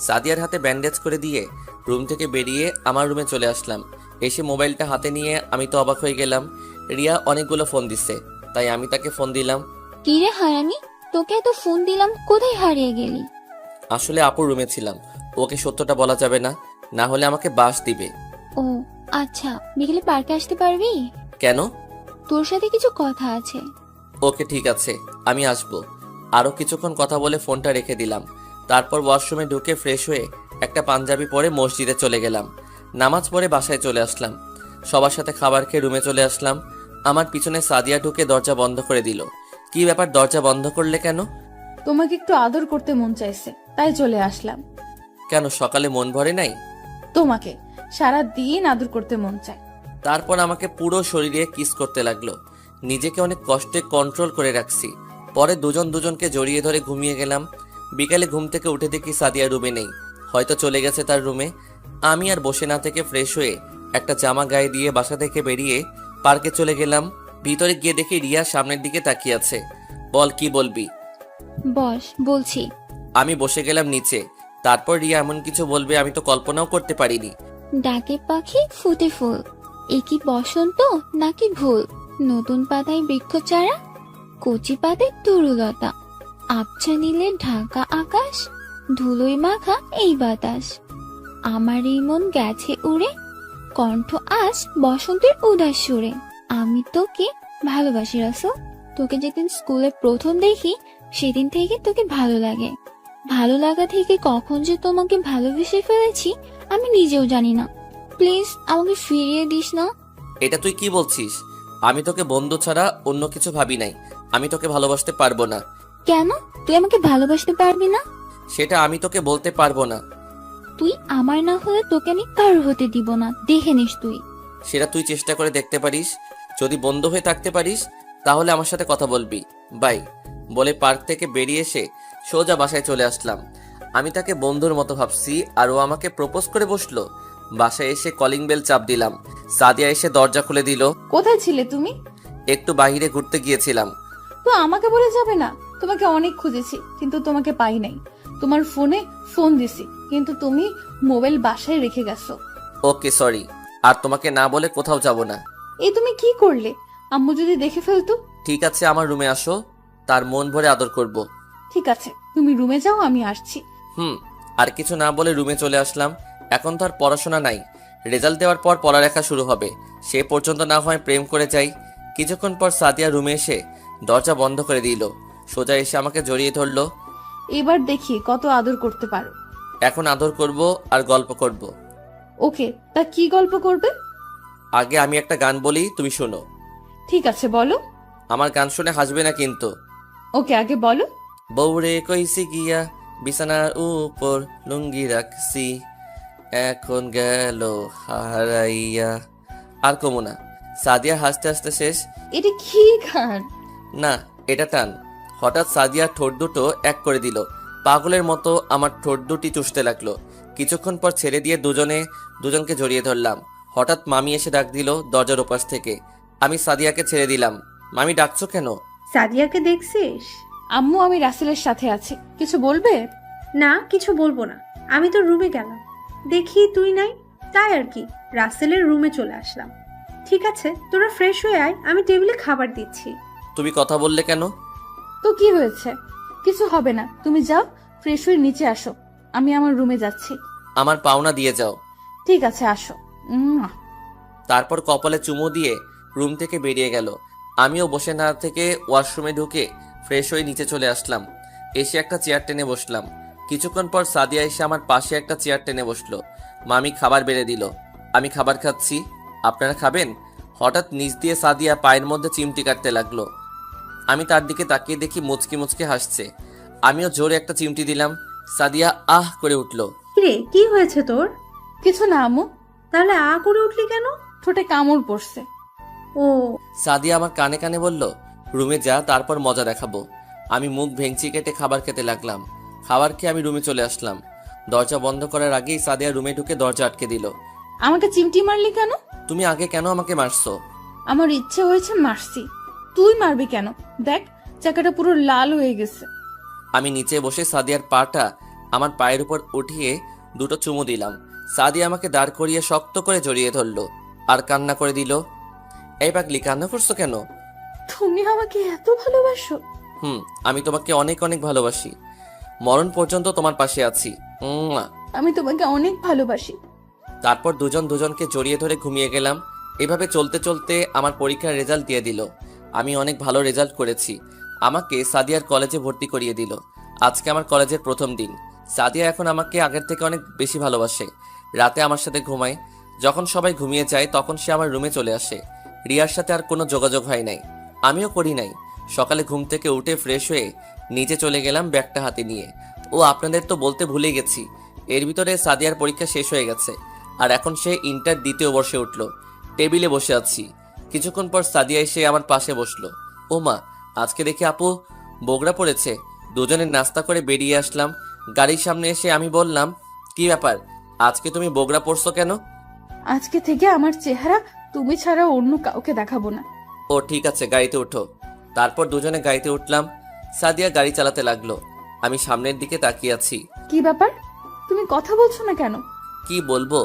সাদিয়ার হাতে ব্যান্ডেজ করে দিয়ে রুম থেকে বেরিয়ে আমার রুমে চলে আসলাম। এসে মোবাইলটা হাতে নিয়ে আমি তো অবাক হয়ে গেলাম। রিয়া অনেকগুলো ফোন দিচ্ছে, তাই আমি তাকে ফোন দিলাম। কি রে হারামি, তোকে এত ফোন দিলাম, কোথায় হারিয়ে গেলি? আসলে আপুর রুমে ছিলাম। ওকে সত্যটা বলা যাবে না, না হলে আমাকে বাস দিবে। ও আচ্ছা, বিকেলে পার্কে আসতে পারবি? কেন? তোর সাথে কিছু কথা আছে। ওকে ঠিক আছে, আমি আসবো। আরও কিছুক্ষণ কথা বলে ফোনটা রেখে দিলাম। তারপর ওয়াশরুমে ঢুকে ফ্রেশ হয়ে একটা পাঞ্জাবি পরে মসজিদে চলে গেলাম। নামাজ পড়ে বাসায় চলে আসলাম। সবার সাথে খাবার খেয়ে রুমে চলে আসলাম। আমার পিছনে সাদিয়া ঢুকে দরজা বন্ধ করে দিল। কি ব্যাপার, দরজা বন্ধ করলে কেন? তোমাকে একটু আদর করতে মন চাইছে, তাই চলে আসলাম। কেন সকালে মন ভরে নাই? তোমাকে সারা দিন আদর করতে মন চায়। তারপর আমাকে পুরো শরীরে কিস করতে লাগলো। নিজেকে অনেক কষ্টে কন্ট্রোল করে রাখছি। পরে দুজনকে জড়িয়ে ধরে ঘুমিয়ে গেলাম। বিকালে ঘুম থেকে উঠে দেখি সাদিয়া রুমে নেই, হয়তো চলে গেছে তার রুমে। আমি আর বসে না থেকে ফ্রেশ হয়ে একটা জামা গায়ে দিয়ে বাসা থেকে বেরিয়ে পার্কে চলে গেলাম। ভিতরে গিয়ে দেখি রিয়া সামনের দিকে তাকিয়ে আছে। বল, কি বলবি? বস, বলছি। আমি বসে গেলাম নিচে। তারপর রিয়া এমন কিছু বলবে আমি তো কল্পনাও করতে পারিনি। ডাকে পাখি ফুটে ফুল, এ কি বসন্ত নাকি ভুল? নতুন পাতায় বৃক্ষ চারা, কচি পাতে তরুলতা, আবছা নীলে ঢাকা আকাশ, ধুলোয় মাখা এই বাতাস। আমার এই মন গেছে উড়ে, কণ্ঠ আজ বসন্তের উদাস সুরে। আমি তোকে ভালোবাসি রাসূল, তোকে যেদিন স্কুলে প্রথম দেখি সেদিন থেকে তোকে ভালো লাগে। ভালো লাগা থেকে কখন যে তোমাকে ভালোবেসে ফেলেছি আমি নিজেও জানি না। প্লিজ আমাকে ফিরিয়ে দিস না। এটা তুই কি বলছিস? আমি তোকে বন্ধু ছাড়া অন্য কিছু ভাবি নাই। আমি তোকে ভালোবাসতে পারবো না। কেন তুই আমাকে ভালোবাসতে পারবি না? সেটা আমি তোকে বলতে পারবো না। তুই আমার না হলে তোকে আমি কারো হতে দিব না, দেখে নিস তুই। সেটা তুই চেষ্টা করে দেখতে পারিস। যদি বন্ধু হয়ে থাকতে পারিস তাহলে আমার সাথে কথা বলবি। বাই বলে পার্ক থেকে বেরিয়ে এসে সোজা বাসায় চলে আসলাম। আমি তাকে বন্ধুর মতো ভাবছি আর ও আমাকে প্রপোজ করে বসলো। বাসায় এসে কলিং বেল চাপ দিলাম। সাদিয়া এসে দরজা খুলে দিল। কোথায় ছিলে তুমি? একটু বাইরে ঘুরতে গিয়েছিলাম। তো আমাকে বলে যাবে না? তোমাকে অনেক খুঁজেছি কিন্তু তোমাকে পাই নাই। তোমার ফোনে ফোন দিছি কিন্তু তুমি মোবাইল বাসায় রেখে গেছো। ওকে সরি, আর তোমাকে না বলে কোথাও যাব না। এই তুমি কি করলে? আম্মু যদি দেখে ফেলতো? ঠিক আছে, আমার রুমে আসো, তার মন ভরে আদর করব। ঠিক আছে, তুমি রুমে যাও, আমি আসছি। আর কিছু না বলে রুমে চলে আসলাম। এখন তো আর পড়াশোনা নাই, রেজাল্ট দেওয়ার পর পড়ালেখা শুরু হবে। সে পর্যন্ত না হয় প্রেম করে যাই। কিছুক্ষণ পর সাদিয়া রুমে এসে দরজা বন্ধ করে দিল। সোজা এসে আমাকে জড়িয়ে ধরলো। এবার দেখি কত আদর করতে পারো। এখন আদর করব আর গল্প করব। ওকে, তা কি গল্প করবে? আগে আমি একটা গান বলি, তুমি শোনো। ঠিক আছে, বলো। আমার গান শুনে হাসবে না কিন্তু। ওকে, আগে বলো। বউরে কইছি গিয়া বিছানার উপর লুঙ্গি রাখছি, এখন গেল হারাইয়া। আর কমো না। সাদিয়া হাসতে হাসতে শেষ। এটা কি গান? না, এটা টান। হঠাৎ সাদিয়া ঠোঁট দুটো এক করে দিল। পাগলের মতো আমার ঠোঁট দুটি চুষতে লাগলো। কিছুক্ষণ পর ছেড়ে দিয়ে দুজনকে জড়িয়ে ধরলাম। হঠাৎ মামি এসে ডাক দিল দরজার ওপাশ থেকে। আমি সাদিয়াকে ছেড়ে দিলাম। মামি ডাকছো কেন? সাদিয়াকে দেখছিস? আম্মু, আমি রাসেলের সাথে আছি, কিছু বলবে? না, কিছু বলবো না। আমি তো রুমে গেলাম, দেখি তুই নাই, তাই আর কি রাসেলের রুমে চলে আসলাম। ঠিক আছে, তোরা ফ্রেশ হয়ে আয়, আমি টেবিলে খাবার দিচ্ছি। তুমি কথা বললে কেন? তো কি হয়েছে? কিছু হবে না, তুমি যাও, ফ্রেশ হয়ে নিচে আসো। আমি আমার রুমে যাচ্ছি। আমার পাওনা দিয়ে যাও। ঠিক আছে, আসো। তারপর কপালে চুমু দিয়ে রুম থেকে বেরিয়ে গেল। আমিও বসে না থেকে ওয়াশরুমে ঢুকে ফ্রেশ হয়ে নিচে চলে আসলাম। এসে একটা চেয়ার টেনে বসলাম। কিছুক্ষণ পর সাদিয়া এসে আমার পাশে একটা চেয়ার টেনে বসলো। মামি খাবার বেড়ে দিল। আমি খাবার খাচ্ছি। আপনারা খাবেন? হঠাৎ নিচ দিয়ে সাদিয়া পায়ের মধ্যে চিমটি কাটতে লাগলো। আমি তার দিকে তাকিয়ে দেখি মুচকি মুচকি হাসছে। আমিও জোরে একটা চিমটি দিলাম। সাদিয়া আহ করে উঠল। কিরে, কি হয়েছে তোর? কিছু না আম্মু, তাহলে আ করে উঠলি কেন? ঠোঁটে কামড় পড়ছে। ও, সাদিয়া আমার কানে কানে বলল, রুমে যা, তারপর মজা দেখাবো। আমি মুখ ভেঙচি কেটে খাবার খেতে লাগলাম। খাবার খেয়ে আমি রুমে চলে আসলাম। দরজা বন্ধ করার আগেই সাদিয়া রুমে ঢুকে দরজা আটকে দিল। আমাকে চিমটি মারলি কেন? তুমি আগে কেন আমাকে মারছো? আমার ইচ্ছে হয়েছে, মারছি। তুই মারবি কেন? দেখ, চাকাটা পুরো লাল হয়ে গেছে। আমি নিচে বসে সাদিয়ার পাটা আমার পায়ের উপর উঠিয়ে দুটো চুমু দিলাম। সাদিয়া আমাকে দাঁড় করিয়ে শক্ত করে জড়িয়ে ধরলো আর কান্না করে দিল। এই পাগলি, কান্না করছো কেন? তুমি আমাকে এত ভালোবাসো? আমি তোমাকে অনেক অনেক ভালোবাসি। মরণ পর্যন্ত তোমার পাশে আছি। আমি তোমাকে অনেক ভালোবাসি। তারপর দুজনকে জড়িয়ে ধরে ঘুমিয়ে গেলাম। এভাবে চলতে চলতে আমার পরীক্ষার রেজাল্ট দিয়ে দিল। আমি অনেক ভালো রেজাল্ট করেছি। আমাকে সাদিয়ার কলেজে ভর্তি করিয়ে দিল। আজকে আমার কলেজের প্রথম দিন। সাদিয়া এখন আমাকে আগের থেকে অনেক বেশি ভালোবাসে। রাতে আমার সাথে ঘুমায়। যখন সবাই ঘুমিয়ে যায় তখন সে আমার রুমে চলে আসে। রিয়ার সাথে আর কোনো যোগাযোগ হয় নাই, আমিও করি নাই। সকালে ঘুম থেকে উঠে ফ্রেশ হয়ে নিচে চলে গেলাম ব্যাগটা হাতে নিয়ে। ও আপনাদের তো বলতে ভুলে গেছি, এর ভিতরে সাদিয়ার পরীক্ষা শেষ হয়ে গেছে আর এখন সে ইন্টার দ্বিতীয় বর্ষে উঠল। টেবিলে বসে আছি। কিছুক্ষণ পর সাদিয়া এসে আমার পাশে বসলো। ও মা, আজকে দেখি আপু বগড়া পড়েছে। দুজনে নাস্তা করে বেরিয়ে আসলাম। গাড়ির সামনে এসে আমি বললাম, কি ব্যাপার, আজকে তুমি বগড়া পড়ছো কেন? আজকে থেকে আমার চেহারা তুমি ছাড়া অন্য কাউকে দেখাবো না। ও ঠিক আছে, গাড়িতে ওঠো। তারপর দুজনে গাড়িতে উঠলাম। সাদিয়া গাড়ি চালাতে লাগলো। আমি সামনের দিকে তাকিয়ে আছি। কি ব্যাপার, তুমি কথা বলছো না কেন? কি বলবো,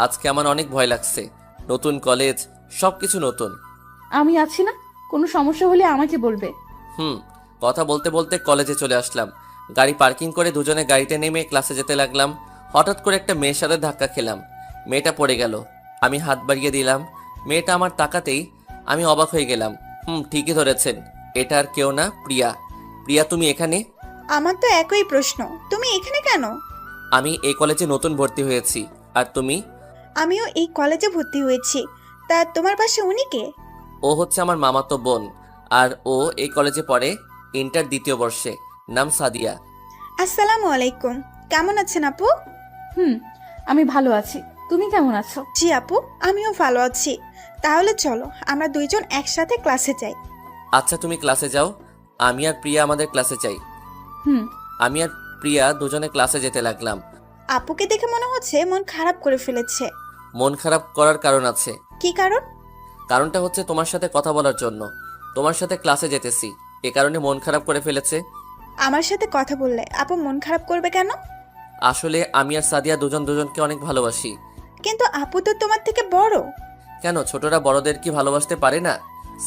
আজকে আমার অনেক ভয় লাগছে। নতুন কলেজ, সবকিছু নতুন। আমি আছি না, কোনো সমস্যা হলে আমাকে বলবে। কথা বলতে বলতে কলেজে চলে আসলাম। গাড়ি পার্কিং করে দুজনে গাড়িতে নেমে ক্লাসে যেতে লাগলাম। হঠাৎ করে একটা মেয়ের সাথে ধাক্কা খেলাম। মেয়েটা পড়ে গেল। আমি হাত বাড়িয়ে দিলাম। মেয়েটা আমার তাকাতেই আমি অবাক হয়ে গেলাম। ঠিকই ধরেছেন, এটা আর কেউ না, প্রিয়া। প্রিয়া, তুমি এখানে? আমার তো একই প্রশ্ন, তুমি এখানে কেন? আমি এই কলেজে নতুন ভর্তি হয়েছি। আর তুমি? আমিও এই কলেজে ভর্তি হয়েছি। তা তোমার পাশে উনি কে? ও হচ্ছে আমার মামাতো বোন। আর ও এই কলেজে পড়ে, ইন্টার দ্বিতীয় বর্ষে। নাম সাদিয়া। আসসালামু আলাইকুম। কেমন আছেন আপু? আমি ভালো আছি, তুমি কেমন আছো? জি আপু, আমিও ভালো আছি। তাহলে চলো আমরা দুইজন একসাথে ক্লাসে যাই। আচ্ছা, তুমি ক্লাসে যাও, আমি আর প্রিয়া আমাদের ক্লাসে যাই। আমি আর প্রিয়া দুজনে ক্লাসে যেতে লাগলাম। আপুকে দেখে মনে হচ্ছে মন খারাপ করে ফেলেছে। মন খারাপ করার কারণ আছে। কি কারণ? কারণটা হচ্ছে তোমার সাথে কথা বলার জন্য। তোমার সাথে ক্লাসে যেতেছি, এ কারণে মন খারাপ করে ফেলেছে। আমার সাথে কথা বললে আপু মন খারাপ করবে কেন? আসলে আমি আর সাদিয়া দুজনকে অনেক ভালোবাসি। কিন্তু আপু তো তোমার থেকে বড়। কেন, ছোটরা বড়দের কি ভালোবাসতে পারে না?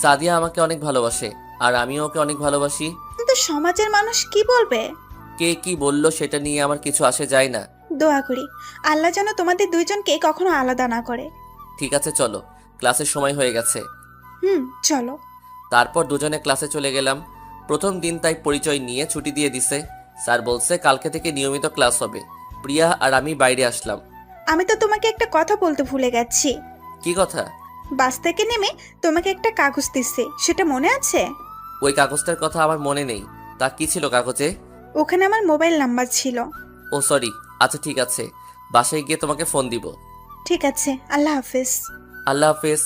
সাদিয়া আমাকে অনেক ভালোবাসে, আর আমিও ওকে অনেক ভালোবাসি। কিন্তু সমাজের মানুষ কি বলবে? কে কি বললো সেটা নিয়ে আমার কিছু আসে যায় না। দোয়া করি আল্লাহ যেন তোমাদের দুইজনকে কখনো আলাদা না করে। ঠিক আছে, চলো, ক্লাসের সময় হয়ে গেছে। চলো। তারপর দুজনে ক্লাসে চলে গেলাম। প্রথম দিন তাই পরিচয় নিয়ে ছুটি দিয়ে দিছে। স্যার বলছে কালকে থেকে নিয়মিত ক্লাস হবে। প্রিয়া আর আমি বাইরে আসলাম। আমি তো তোমাকে একটা কথা বলতে ভুলে গেছি। কি কথা? বাস থেকে নেমে তোমাকে একটা কাগজ দিচ্ছে, সেটা মনে আছে? ওই কাগজটার কথা আমার মনে নেই। তা কি ছিল কাগজে? ওখানে আমার মোবাইল নাম্বার ছিল। ও সরি, আচ্ছা ঠিক আছে, বাসায় গিয়ে তোমাকে ফোন দিব। ঠিক আছে, আল্লাহ হাফেজ। আল্লাহ হাফেজ।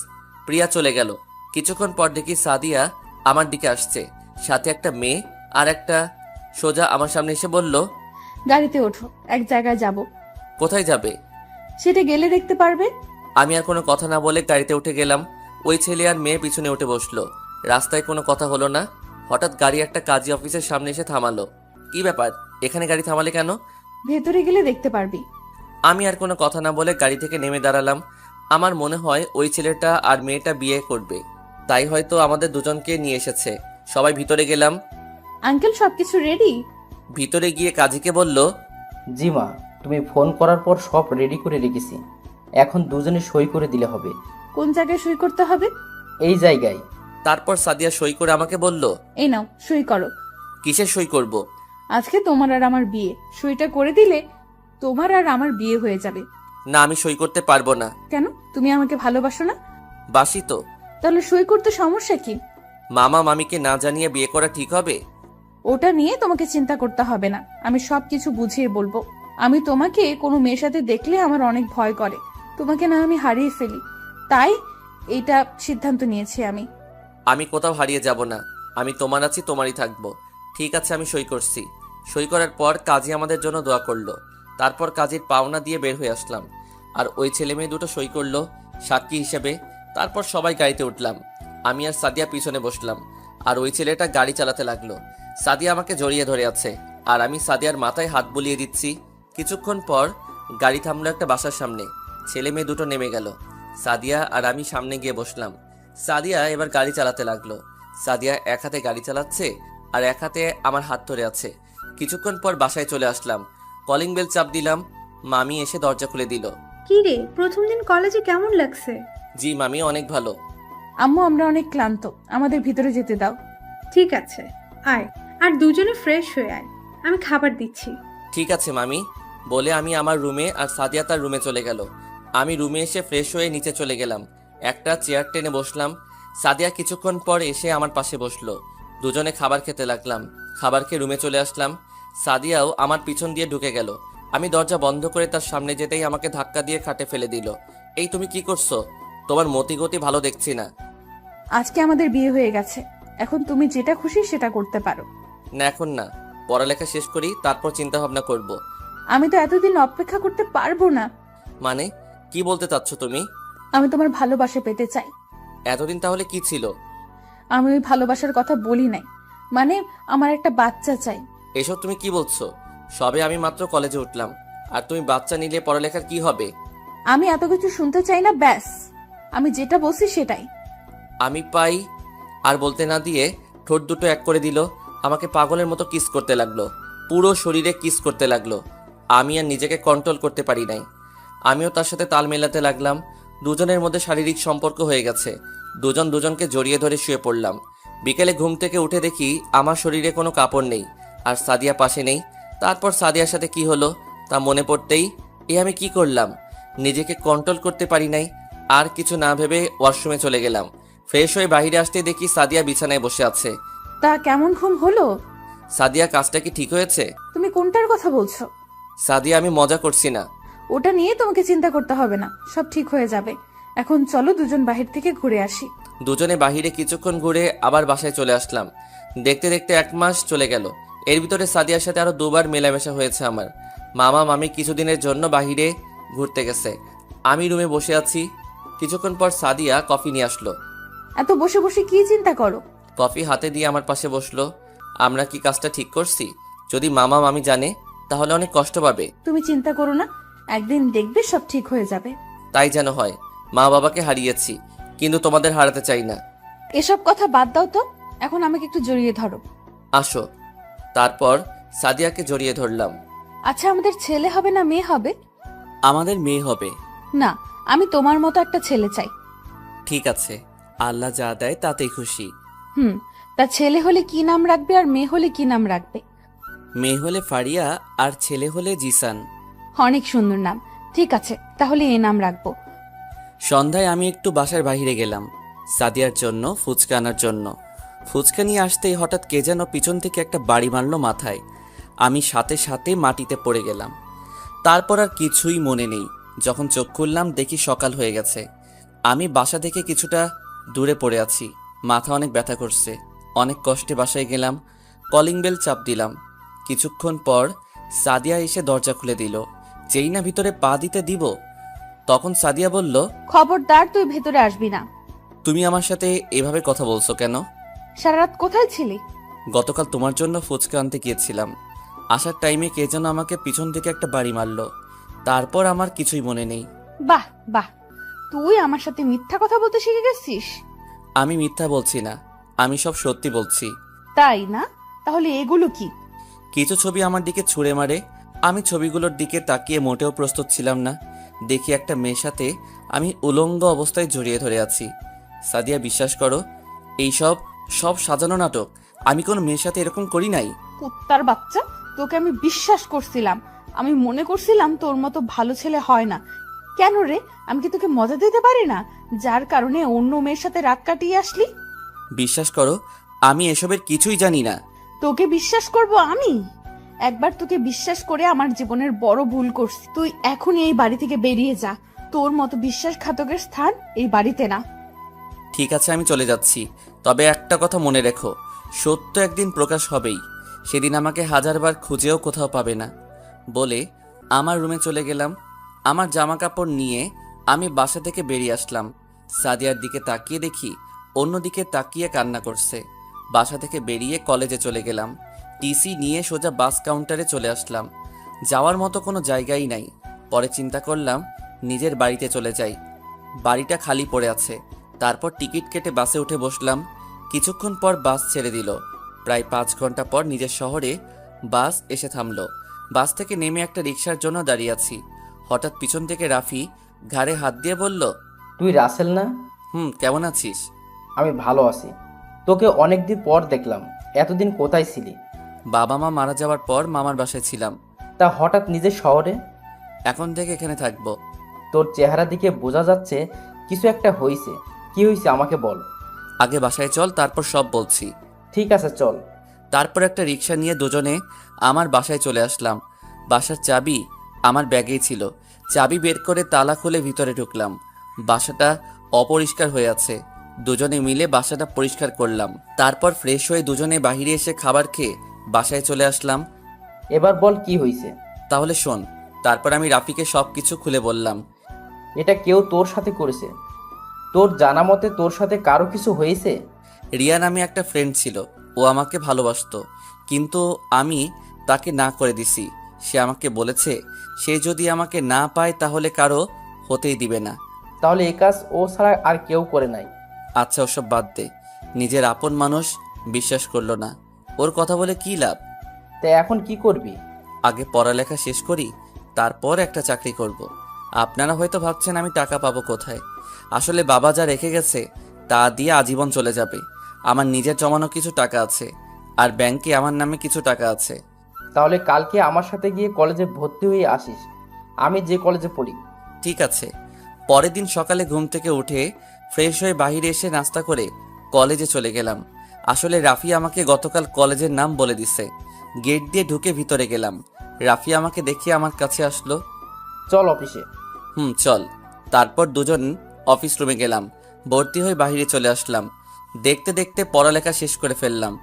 প্রিয়া চলে গেল। কিছুক্ষণ পর দেখি সাদিয়া আমার দিকে আসছে, সাথে একটা মেয়ে আর একটা। সোজা আমার সামনে এসে বলল, গাড়িতে ওঠো, এক জায়গায় যাব। কোথায় যাবে? সেটা গেলে দেখতে পারবে। আমি আর কোনো কথা না বলে গাড়িতে উঠে গেলাম। ওই ছেলে আর মেয়ে পিছনে উঠে বসলো। রাস্তায় কোনো কথা হলো না। হঠাৎ গাড়ি একটা কাজী অফিসের সামনে এসে থামালো। কি ব্যাপার, এখানে গাড়ি থামালে কেন? ভেতরে গেলে দেখতে পারবি। আমি আর কোনো কথা না বলে গাড়ি থেকে নেমে দাঁড়ালাম। আমার মনে হয় ওই ছেলেটা আর মেয়েটা বিয়ে করবে, তাই হয়তো আমাদের দুজনকে নিয়ে এসেছে। সবাই ভিতরে গেলাম। আঙ্কেল, সবকিছু রেডি? ভিতরে গিয়ে কাজীকে বলল, জি মা, তুমি ফোন করার পর সব রেডি করে রেখেছি। এখন দুজনে সই করে দিলে হবে। কোন জায়গায় সই করতে হবে? এই জায়গায়। তারপর সাদিয়া সই করে আমাকে বলল, এই নাও, সই করো। কিসের সই করব? আজকে তোমার আর আমার বিয়ে, সইটা করে দিলে তোমার আর আমার বিয়ে হয়ে যাবে। না, আমি সই করতে পারবো না। কেন, তুমি আমাকে ভালোবাসো না? বাসি তো। তাহলে সই করতে সমস্যা কি? মামা মামিকে না জানিয়ে বিয়ে করা ঠিক হবে? ওটা নিয়ে তোমাকে চিন্তা করতে হবে না, আমি সবকিছু বুঝিয়ে বলবো। আমি তোমাকে কোনো মেয়ের সাথে দেখলে আমার অনেক ভয় করে, তোমাকে না আমি হারিয়ে ফেলি, তাই এইটা সিদ্ধান্ত নিয়েছি আমি। আমি কোথাও হারিয়ে যাব না, আমি তোমার আছি, তোমারই থাকবো। ঠিক আছে, আমি সই করছি। সই করার পর কাজী আমাদের জন্য দোয়া করলো। তারপর কাজীর পাওনা দিয়ে বের হয়ে আসলাম। আর ওই ছেলে মেয়ে দুটো সই করলো সাক্ষী হিসেবে। তারপর সবাই গাড়িতে উঠলাম। আমি আর সাদিয়া পিছনে বসলাম, আর ওই ছেলেটা গাড়ি চালাতে লাগলো। সাদিয়া আমাকে জড়িয়ে ধরে আছে, আর আমি সাদিয়ার মাথায় হাত বুলিয়ে দিচ্ছি। কিছুক্ষণ পর গাড়ি থামলো একটা বাসার সামনে। ছেলে মেয়ে দুটো নেমে গেল। সাদিয়া আর আমি সামনে গিয়ে বসলাম। সাদিয়া এবার গাড়ি চালাতে লাগলো। সাদিয়া এক হাতে গাড়ি চালাচ্ছে আর এক হাতে আমার হাত ধরে আছে। কিছুক্ষণ পর বাসায় চলে আসলাম। কলিং বেল চাপ দিলাম। মামি এসে দরজা খুলে দিল। কি রে, প্রথম দিন কলেজে কেমন লাগছে? জি মামি, অনেক ভালো। আম্মু, আমরা অনেক ক্লান্ত, আমাদের ভিতরে যেতে দাও। ঠিক আছে, আয়। আর দুজনে ফ্রেশ হয়ে আয়, আমি খাবার দিচ্ছি। ঠিক আছে মামি, বলে আমি আমার রুমে আর সাদিয়া তার রুমে চলে গেল। আমি রুমে এসে ফ্রেশ হয়ে নিচে চলে গেলাম। একটা চেয়ার টেনে বসলাম। সাদিয়া কিছুক্ষণ পর এসে আমার পাশে বসলো। দুজনে খাবার খেতে লাগলাম। খাবার খেয়ে রুমে চলে আসলাম। সাদিয়াও আমার পিছন দিয়ে ঢুকে গেল। আমি দরজা বন্ধ করে তার সামনে যেতেই আমাকে ধাক্কা দিয়ে খাটে ফেলে দিল। এই তুমি কি করছো? তোমার মতিগতি ভালো দেখছি না। আজকে আমাদের বিয়ে হয়ে গেছে, এখন তুমি যেটা খুশি সেটা করতে পারো। না, এখন না, পড়ালেখা শেষ করি, তারপর চিন্তা ভাবনা করব। আমি তো এতদিন অপেক্ষা করতে পারবো না। মানে কি বলতে চাচ্ছ তুমি? আমি তোমার ভালোবাসা পেতে চাই। এতদিন তাহলে কি ছিল? আমি ওই ভালোবাসার কথা বলি নাই, মানে আমার একটা বাচ্চা চাই। এসব তুমি কি বলছো? সবে আমি মাত্র কলেজে উঠলাম, আর তুমি বাচ্চা নিলে পড়ালেখার কি হবে? আমি এত কিছু শুনতে চাই না, ব্যাস আমি যেটা বলছি সেটাই। আমি পাই। আর বলতে না দিয়ে ঠোঁট দুটো এক করে দিল, আমাকে পাগলের মতো কিস করতে লাগলো, পুরো শরীরে কিস করতে লাগলো। আমি আর নিজেকে কন্ট্রোল করতে পারি নাই। আমিও তার সাথে তাল মেলাতে লাগলাম। দুজনের মধ্যে শারীরিক সম্পর্ক হয়ে গেছে। দুজন দুজনকে জড়িয়ে ধরে শুয়ে পড়লাম। বিকেলে ঘুম থেকে উঠে দেখি আমার শরীরে কোনো কাপড় নেই, আর সাদিয়া পাশে নেই। তারপর সাদিয়ার সাথে কি হলো তা মনে পড়তেই আমি কি করলাম, নিজেকে কন্ট্রোল করতে পারি নাই। আর কিছু না ভেবে ওয়াশরুমে চলে গেলাম। ফ্রেশ হয়ে বাইরে আসতে দেখি সাদিয়া বিছানায় বসে আছে। তা কেমন ঘুম হলো? সাদিয়া, কাজটা কি ঠিক হয়েছে? তুমি কোনটার কথা বলছো? সাদিয়া, আমি মজা করছি না। ওটা নিয়ে তোমাকে চিন্তা করতে হবে না, সব ঠিক হয়ে যাবে। এখন চলো দুজন বাহির থেকে ঘুরে আসি। দুজনে বাহিরে কিছুক্ষণ ঘুরে আবার বাসায় চলে আসলাম। দেখতে দেখতে 1 মাস চলে গেল। এর ভিতরে সাদিয়ার সাথে আরো 2বার মেলামেশা হয়েছে আমার। মামা মামি কিছুদিনের জন্য বাহিরে ঘুরতে গেছে। আমি রুমে বসে আছি। কিছুক্ষণ পর সাদিয়া কফি নিয়ে আসলো। এত বসে বসে কি চিন্তা করো? কফি হাতে দিয়ে আমার পাশে বসলো। আমরা কি কাজটা ঠিক করছি? যদি মামা মামি জানে তাহলে অনেক কষ্ট পাবে। তুমি চিন্তা করো না, একদিন দেখবে সব ঠিক হয়ে যাবে। তাই যেন হয়। মা বাবাকে হারিয়েছি, কিন্তু তোমাদের হারাতে চাই না। এসব কথা বাদ দাও তো, এখন আমাকে একটু জড়িয়ে ধরো। আসো। তারপর সাদিয়াকে জড়িয়ে ধরলাম। আচ্ছা, আমাদের ছেলে হবে না মেয়ে হবে? আমাদের মেয়ে হবে। না, আমি তোমার মতো একটা ছেলে চাই। ঠিক আছে, আল্লাহ যা দেয় তাতেই খুশি। তা ছেলে হলে কি নাম রাখবে আর মেয়ে হলে কি নাম রাখবে? মেয়ে হলে ফারিয়া আর ছেলে হলে জিসান। অনেক সুন্দর নাম। ঠিক আছে, তাহলে এই নাম রাখবো। সন্ধ্যায় আমি একটু বাসার বাইরে গেলাম সাদিয়ার জন্য ফুচকা আনার জন্য। ফুচকা নিয়ে আসতেই হঠাৎ কে যেন পিছন থেকে একটা বাড়ি মারল মাথায়। আমি সাথে সাথে মাটিতে পড়ে গেলাম। তারপর আর কিছুই মনে নেই। যখন চোখ খুললাম দেখি সকাল হয়ে গেছে। আমি বাসা থেকে কিছুটা দূরে পড়ে আছি। মাথা অনেক ব্যথা করছে। অনেক কষ্টে বাসায় গেলাম। কলিং বেল চাপ দিলাম। কিছুক্ষণ পর সাদিয়া এসে দরজা খুলে দিল। যেই না ভিতরে পা দিতে দিব তখন সাদিয়া বলল, খবরদার তুই ভেতরে আসবি না। তুমি আমার সাথে এভাবে কথা বলছো কেন? সারা রাত কোথায় ছিলি? গতকাল তোমার জন্য ফুচকা আনতে গিয়েছিলাম। আসার টাইমে কে যেন আমাকে পিছন থেকে একটা বাড়ি মারলো। তারপর আমার কিছুই মনে নেই। বাহ বাহ, তুই আমার সাথে মিথ্যা কথা বলতে শিখে গেছিস। আমি মিথ্যা বলছি না, আমি সব সত্যি বলছি। তাই না? তাহলে এগুলো কি? কিছু ছবি আমার দিকে ছুঁড়ে মারে। আমি ছবিগুলোর দিকে তাকিয়ে মোটেও প্রস্তুত ছিলাম না। দেখি একটা মেয়ের সাথে আমি উলঙ্গ অবস্থায় জড়িয়ে ধরে আছি। সাদিয়া, বিশ্বাস করো, এইসব সব সাজানো নাটক। আমি কোনো মেয়ের সাথে এরকম করি নাই। কুত্তার বাচ্চা, তোকে আমি বিশ্বাস করছিলাম। আমি মনে করছিলাম তোর মতো ভালো ছেলে হয় না। কেন রে, আমি কি তোকে মজা দিতে পারি না, যার কারণে অন্য মেয়ের সাথে রাত কাটিয়ে আসলি? বিশ্বাস করো, আমি এসবের কিছুই জানি না। তোকে বিশ্বাস করব আমি? একবার তোকে বিশ্বাস করে আমার জীবনের বড় ভুল করছি। তুই এখনই এই বাড়ি থেকে বেরিয়ে যা। তোর মতো বিশ্বাসঘাতকের স্থান এই বাড়িতে না। ঠিক আছে, আমি চলে যাচ্ছি। তবে একটা কথা মনে রেখো, সত্য একদিন প্রকাশ হবেই। সেদিন আমাকে 1000বার খুঁজেও কোথাও পাবে না। বলে আমার রুমে চলে গেলাম। আমার জামা কাপড় নিয়ে আমি বাসা থেকে বেরিয়ে আসলাম। সাদিয়ার দিকে তাকিয়ে দেখি অন্যদিকে তাকিয়ে কান্না করছে। বাসা থেকে বেরিয়ে কলেজে চলে গেলাম। টিসি নিয়ে সোজা বাস কাউন্টারে চলে আসলাম। যাওয়ার মতো কোনো জায়গাই নাই। পরে চিন্তা করলাম নিজের বাড়িতে চলে যাই। বাড়িটা খালি পড়ে আছে। তারপর টিকিট কেটে বাসে উঠে বসলাম। কিছুক্ষণ পর বাস ছেড়ে দিল। প্রায় 5 ঘন্টা পর নিজের শহরে বাস এসে থামলো। বাস থেকে নেমে একটা রিকশার জন্য দাঁড়িয়ে আছি। হঠাৎ পিছন থেকে রাফি ঘাড়ে হাত দিয়ে বলল, তুই রাসেল না? কেমন আছিস? আমি ভালো আছি। তোকে অনেকদিন পর দেখলাম। এতদিন কোথায় ছিলি? বাবা মা মারা যাওয়ার পর মামার বাসায় ছিলাম। তা হঠাৎ নিজের শহরে? এখন থেকে এখানে থাকবো। তোর চেহারা দিকে বোঝা যাচ্ছে কিছু একটা হয়েছে। কি হয়েছে আমাকে বল। আগে বাসায় চল, তারপর সব বলছি। ঠিক আছে, চল। তারপর একটা রিকশা নিয়ে দুজনে আমার বাসায় চলে আসলাম। বাসার চাবি আমার ব্যাগেই ছিল। চাবি বের করে তালা খুলে ভিতরে ঢুকলাম। বাসাটা অপরিষ্কার হয়ে আছে। দুজনে মিলে বাসাটা পরিষ্কার করলাম। তারপর ফ্রেশ হয়ে দুজনে বাইরে এসে খাবার খেয়ে বাসায় চলে আসলাম। এবার বল কি হয়েছে। তাহলে শোন। তারপর আমি রাফিকে সব কিছু খুলে বললাম। এটা কেউ তোর সাথে করেছে? তোর জানা মতে তোর সাথে কারো কিছু হয়েছে? রিয়া নামে একটা ফ্রেন্ড ছিল, ও আমাকে ভালোবাসতো, কিন্তু আমি তাকে না করে দিছি। সে আমাকে বলেছে সে যদি আমাকে না পায় তাহলে কারো হতেই দিবে না। তাহলে এ কাজ ও ছাড়া আর কেউ করে নাই? আচ্ছা ওসব বাদ দে, নিজের আপন মানুষ বিশ্বাস করলো না, ওর কথা বলে কি লাভ? তাই এখন কি করবি? আগে পড়ালেখা শেষ করি, তারপর একটা চাকরি করব। আপনারা হয়তো ভাবছেন আমি টাকা পাবো কোথায়। আসলে বাবা যা রেখে গেছে তা দিয়ে আজীবন চলে যাবে। আমার নিজের জমানো কিছু টাকা আছে, আর ব্যাংকে আমার নামে কিছু টাকা আছে। তাহলে কালকে আমার সাথে গিয়ে কলেজে ভর্তি হয়ে আসিস, আমি যে কলেজে পড়ি। ঠিক আছে। পরের দিন সকালে ঘুম থেকে উঠে ফ্রেশ হয়ে বাইরে এসে নাস্তা করে কলেজে চলে গেলাম। আসলে রাফি আমাকে গতকাল কলেজের নাম বলে দিছে। গেট দিয়ে ঢুকে ভিতরে গেলাম। রাফি আমাকে দেখে আমার কাছে আসলো। চল অফিসে। চল। তারপর দুজন অফিস রুমে গেলাম। ভর্তি হয়ে বাইরে চলে আসলাম। দেখতে দেখতে পড়ালেখা শেষ করে ফেললাম।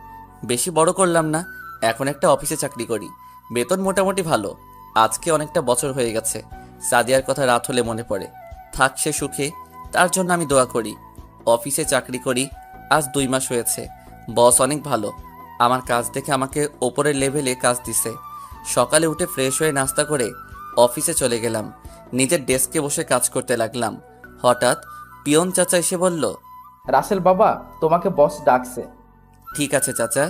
বেশি বড় করলাম না, এখন একটা অফিসে চাকরি করি। বেতন মোটামুটি ভালো। আজকে অনেকটা বছর হয়ে গেছে। সাদিয়ার কথা রাত হলে মনে পড়ে। থাক সে সুখে, তার জন্য আমি দোয়া করি। অফিসে চাকরি করি আজ 2 মাস হয়েছে। বস অনেক ভালো, আমার কাজ দেখে আমাকে ওপরের লেভেলে কাজ দিছে। সকালে উঠে ফ্রেশ হয়ে নাস্তা করে অফিসে চলে গেলাম। নিজের ডেস্কে বসে কাজ করতে লাগলাম। হঠাৎ পিয়ন চাচা এসে বলল, রাসেল বাবা, তোমাকে বস ডাকছে। ঠিক আছে চাচা,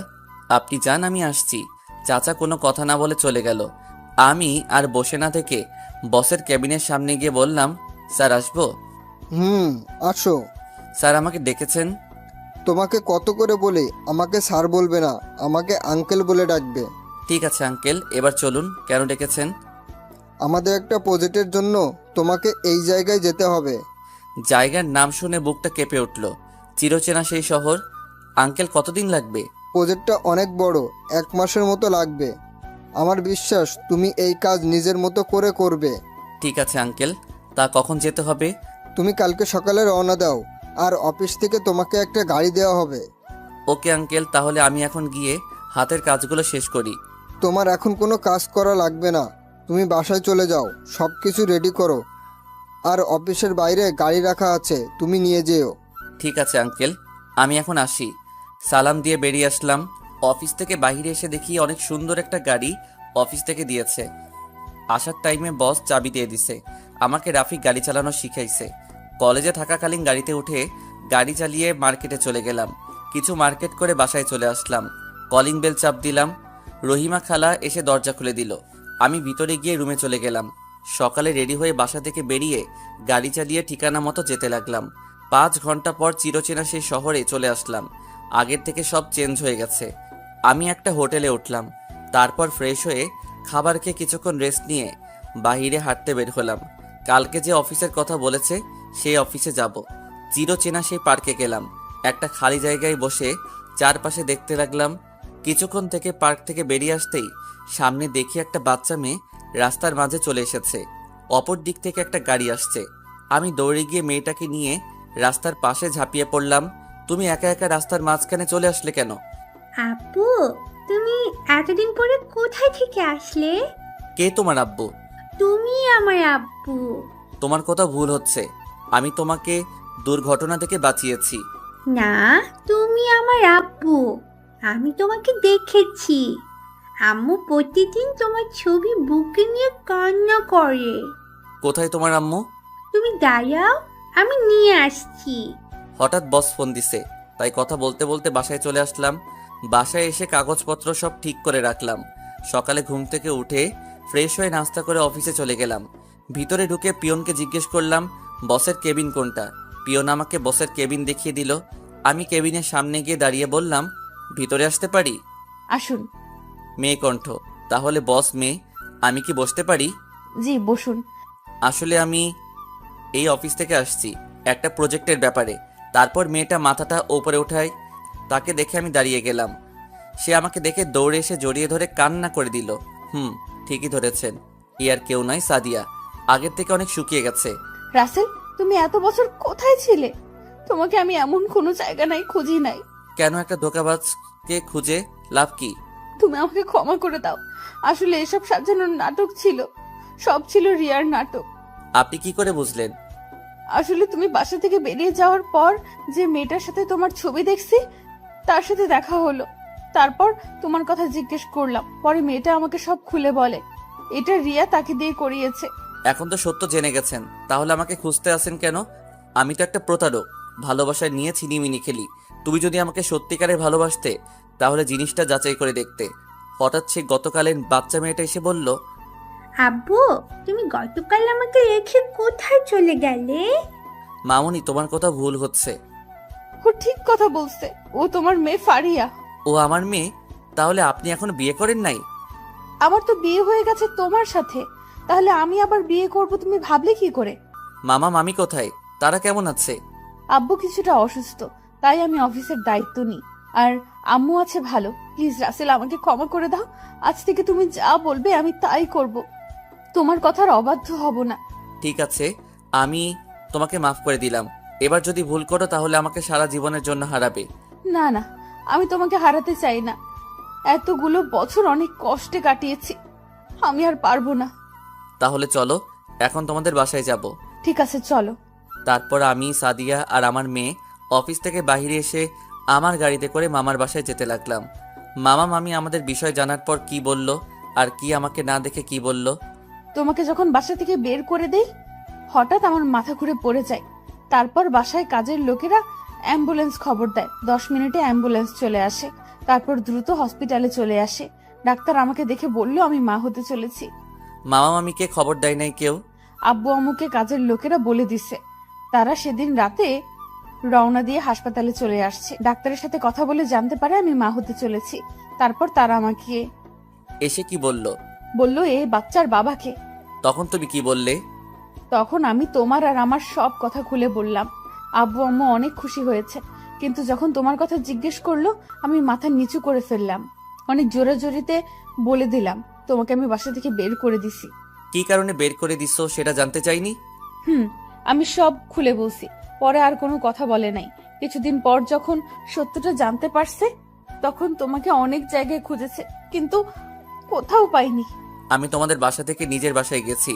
আপনি যান, আমি আসছি। চাচা কোনো কথা না বলে চলে গেল। আমি আর বসে না থেকে বসের কেবিনের সামনে গিয়ে বললাম, স্যার আসবো? আসো। স্যার আমাকে ডেকেছেন? তোমাকে কত করে বলি আমাকে স্যার বলবে না, আমাকে আঙ্কেল বলে ডাকবে। ঠিক আছে আঙ্কেল, এবার চলুন। কেন ডেকেছেন? আমাদের একটা প্রজেক্টের জন্য তোমাকে এই জায়গায় যেতে হবে। জায়গার নাম শুনে বুকটা কেঁপে উঠল। চিরচেনা সেই শহর। আঙ্কেল কতদিন লাগবে? প্রজেক্টটা অনেক বড়, 1 মাসের মতো লাগবে। আমার বিশ্বাস তুমি এই কাজ নিজের মতো করে করবে। ঠিক আছে আঙ্কেল, তা কখন যেতে হবে? তুমি কালকে সকালে রওনা দাও, আর অফিস থেকে তোমাকে একটা গাড়ি দেওয়া হবে। ওকে আঙ্কেল, তাহলে আমি এখন গিয়ে হাতের কাজগুলো শেষ করি। তোমার এখন কোনো কাজ করা লাগবে না, তুমি বাসায় চলে যাও, সব কিছু রেডি করো। আর অফিসের বাইরে গাড়ি রাখা আছে, তুমি নিয়ে যেও। ঠিক আছে আঙ্কেল, আমি এখন আসি। সালাম দিয়ে বেরিয়ে আসলাম। অফিস থেকে বাইরে এসে দেখি অনেক সুন্দর একটা গাড়ি অফিস থেকে দিয়েছে। আসার টাইমে বস চাবি দিয়ে দিছে। আমাকে রাফি গাড়ি চালানো শিখাইছে। কলেজে থাকাকালীন গাড়িতে উঠে গাড়ি চালিয়ে মার্কেটে চলে গেলাম। কিছু মার্কেট করে বাসায় চলে আসলাম। কলিং বেল চাপ দিলাম। রহিমা খালা এসে দরজা খুলে দিল। আমি ভিতরে গিয়ে রুমে চলে গেলাম। সকালে রেডি হয়ে বাসা থেকে বেরিয়ে গাড়ি চালিয়ে ঠিকানা মতো যেতে লাগলাম। 5 ঘন্টা পর চিরচেনা সেই শহরে চলে আসলাম। আগের থেকে সব চেঞ্জ হয়ে গেছে। আমি একটা হোটেলে উঠলাম। তারপর ফ্রেশ হয়ে খাবার খেয়ে কিছুক্ষণ রেস্ট নিয়ে বাইরে হাঁটতে বের হলাম। কালকে যে অফিসের কথা বলেছে সেই অফিসে যাব। চিরচেনা সেই পার্কে গেলাম। একটা খালি জায়গায় বসে চারপাশে দেখতে লাগলাম। কিছুক্ষণ থেকে পার্ক থেকে বেরিয়ে আসতেই সামনে দেখি একটা বাচ্চা মেয়ে রাস্তার মাঝে চলে এসেছে। অপর দিক থেকে একটা গাড়ি আসছে। আমি দৌড়ে গিয়ে মেয়েটাকে নিয়ে রাস্তার পাশে ঝাঁপিয়ে পড়লাম। তুমি একা একা রাস্তার মাঝখানে চলে আসলে কেন? আপু, তুমি এতদিন পরে কোথায় থেকে আসলে? কে তোমার আব্বু? তুমি আমার আব্বু। তোমার কথা ভুল হচ্ছে। আমি তোমাকে দুর্ঘটনা থেকে বাঁচিয়েছি। না, তুমি আমার আব্বু। আমি তোমাকে দেখেছি। আম্মু প্রতিদিন তোমার ছবি বুকে নিয়ে কান্না করে। কোথায় তোমার আম্মু? তুমি দাঁড়াও, আমি নিয়ে আসছি। হঠাৎ বস ফোন দিছে, তাই কথা বলতে বলতে বাসায় চলে আসলাম। বাসায় এসে কাগজপত্র সব ঠিক করে রাখলাম। সকালে ঘুম থেকে উঠে ফ্রেশ হয়ে নাস্তা করে অফিসে চলে গেলাম। ভিতরে ঢুকে পিয়নকে জিজ্ঞেস করলাম বসের কেবিন কোনটা। পিয়ন আমাকে বসের কেবিন দেখিয়ে দিল। আমি কেবিনের সামনে গিয়ে দাঁড়িয়ে বললাম, ভিতরে আসতে পারি? আসুন। মেয়ে কণ্ঠ, তাহলে বস মেয়ে, আমি কি বসতে পারি? জি বসুন। আসলে আমি এই অফিস থেকে আসছি একটা প্রজেক্টের ব্যাপারে। তারপর মেয়েটা মাথাটা ওপরে উঠায়। তাকে দেখে আমি দাঁড়িয়ে গেলাম। সে আমাকে দেখে দৌড়ে এসে জড়িয়ে ধরে কান্না করে দিল। ঠিকই ধরেছেন, ই আর কেউ নয়, সাদিয়া। আগের থেকে অনেক শুকিয়ে গেছে। রাসেল, তুমি এত বছর কোথায় ছিলে? তোমাকে আমি এমন কোনো জায়গা নাই খুঁজি নাই। কেন? একটা ধোঁকাবাজকে খুঁজে লাভ কি? তুমি আমাকে ক্ষমা করে দাও। আসলে এসব সাজানোর নাটক ছিল, সব ছিল রিয়ার নাটক। আপনি কি করে বুঝলেন? আসলে তুমি বাসা থেকে বেরিয়ে যাওয়ার পর যে মেয়েটার সাথে তোমার ছবি দেখছি তার সাথে দেখা হলো। তারপর তোমার কথা জিজ্ঞেস করলাম, পরে মেয়েটা আমাকে সব খুলে বলে এটা রিয়া তাকে দিয়ে করিয়েছে। এখন তো সত্য জেনে গেছেন, তাহলে আমাকে খুঁজতে আসেন কেন? আমি তো একটা প্রতারক, ভালোবাসায় নিয়ে ছিনিমিনি খেলি। তুমি যদি আমাকে সত্যিকারের ভালোবাসতে তাহলে জিনিসটা যাচাই করে দেখতে। হঠাৎ সে গতকালের বাচ্চা মেয়েটা এসে বলল, আব্বু, তুমি গতকাল আমাকে রেখে কোথায় চলে গেলে? মামুনি তোমার কথা ভুল হচ্ছে। ও ঠিক কথা বলছে, ও তোমার মেয়ে ফারিয়া। ও আমার মেয়ে? তাহলে আপনি এখন বিয়ে করেন নাই? আমার তো বিয়ে হয়ে গেছে তোমার সাথে, তাহলে আমি আবার বিয়ে করব তুমি ভাবলে কি করে? মামা মামি কোথায়? তারা কেমন আছে? আব্বু কিছুটা অসুস্থ, তাই আমি অফিসের দায়িত্ব নিই। আর আম্মু আছে ভালো। প্লিজ রাসেল, আমাকে ক্ষমা করে দাও। আজ থেকে তুমি যা বলবে আমি তাই করব, তোমার কথার অবাধ্য হব না। ঠিক আছে, আমি তোমাকে মাফ করে দিলাম। এবার যদি ভুল করো তাহলে আমাকে সারা জীবনের জন্য হারাবে। না না, আমি তোমাকে হারাতে চাই না। এতগুলো বছর অনেক কষ্টে কাটিয়েছি, আমি আর পারবো না। তাহলে চলো, এখন তোমাদের বাসায় যাব। ঠিক আছে চলো। তারপর আমি, সাদিয়া আর আমার মেয়ে অফিস থেকে বাইরে এসে আমার গাড়িতে করে মামার বাসায় যেতে লাগলাম। মামা মামি আমাদের বিষয় জানার পর কি বলল আর কি আমাকে না দেখে কি বলল। তোমাকে যখন বাসা থেকে বের করে দেই হঠাৎ আমার মাথা ঘুরে পড়ে যায়। তারপর বাসায় কাজের লোকেরা অ্যাম্বুলেন্স খবর দেয়, 10 মিনিটে অ্যাম্বুলেন্স চলে আসে। তারপর দ্রুত হসপিটালে চলে আসে। ডাক্তার আমাকে দেখে বলল আমি মা হতে চলেছি। মামা মামিকে খবর দেয় নাই কেউ? আব্বু আম্মুকে কাজের লোকেরা বলে দিছে। তারা সেদিন রাতে রওনা দিয়ে হাসপাতালে চলে আসছে। ডাক্তারের সাথে কথা বলে জানতে পারে আমি মা হতে চলেছি। তারপর তারা আমাকে এসে কি বলল? বলল এ বাচ্চার বাবাকে। তখন তুমি কি বললে? তখন আমি তোমার আর আমার সব কথা খুলে বললাম। আব্বু আম্মু অনেক খুশি হয়েছে, কিন্তু যখন তোমার কথা জিজ্ঞেস করলো আমি মাথা নিচু করে ফেললাম। অনেক জোরাজোরিতে বলে দিলাম তোমাকে আমি বাসা থেকে বের করে দিছি। কি কারণে বের করে দিছো সেটা জানতে চাইনি? আমি সব খুলে বলছি। পরে আর কোনো কথা বলে নাই। কিছুদিন পর যখন সত্যটা জানতে পারছে তখন তোমাকে অনেক জায়গায় খুঁজেছে, কিন্তু কোথাও পাইনি। আমি তোমাদের বাসা থেকে নিজের বাসায় গেছি,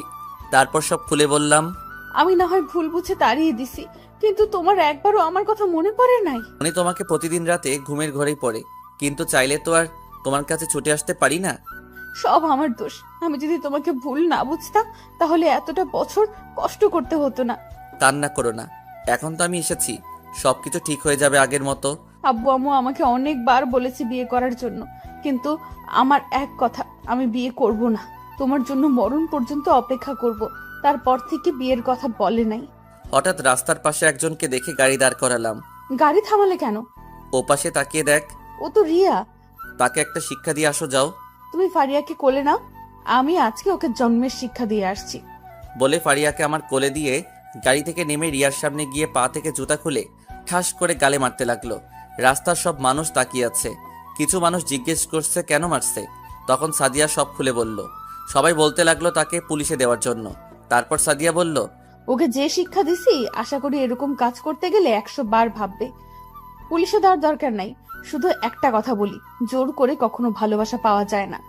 তারপর সব খুলে বললাম। আমি না হয় ভুল বুঝে তাড়িয়ে দিছি, কিন্তু তোমার একবারও আমার কথা মনে পড়ে নাই। উনি তোমাকে প্রতিদিন রাতে ঘুমের ঘরেই পড়ে, কিন্তু চাইলে তো আর তোমার কাছে ছুটে আসতে পারি না। সব আমার দোষ। আমি যদি তোমাকে ভুল না বুঝতাম তাহলে এতটা বছর কষ্ট করতে হতো না। কান্না করো না, এখন তো আমি এসেছি, সবকিছু ঠিক হয়ে যাবে আগের মতো। আব্বু আম্মু আমাকে অনেকবার বলেছে বিয়ে করার জন্য, কিন্তু আমার এক কথা, আমি বিয়ে করব না। তোমার জন্য মরণ পর্যন্ত অপেক্ষা করব। তারপর থেকে বিয়ের কথা বলে নাই। হঠাৎ রাস্তার পাশে একজনকে দেখে গাড়ি দাঁড় করালাম। গাড়ি থামালে কেন? ও পাশে তাকিয়ে দেখ। ও তো রিয়া। তাকে একটা শিক্ষা দিয়ে আসো, যাও। তুমি ফারিয়াকে কোলে নাও, আমি আজকে ওকে জন্মের শিক্ষা দিয়ে আসছি। বলে ফারিয়াকে আমার কোলে দিয়ে গাড়ি থেকে নেমে রিয়ার সামনে গিয়ে পা থেকে জুতা খুলে ঠাস করে গালে মারতে লাগলো। রাস্তার সব মানুষ তাকিয়ে আছে। কিছু মানুষ জিজ্ঞেস করছে কেন মারছে। তখন সাদিয়া সব খুলে বলল। সবাই বলতে লাগলো তাকে পুলিশে দেওয়ার জন্য। তারপর সাদিয়া বলল, ওকে যে শিক্ষা দিছি আশা করি এরকম কাজ করতে গেলে 100 বার ভাববে। পুলিশে দেওয়ার দরকার নাই। শুধু একটা কথা বলি, জোর করে কখনো ভালোবাসা পাওয়া যায় না।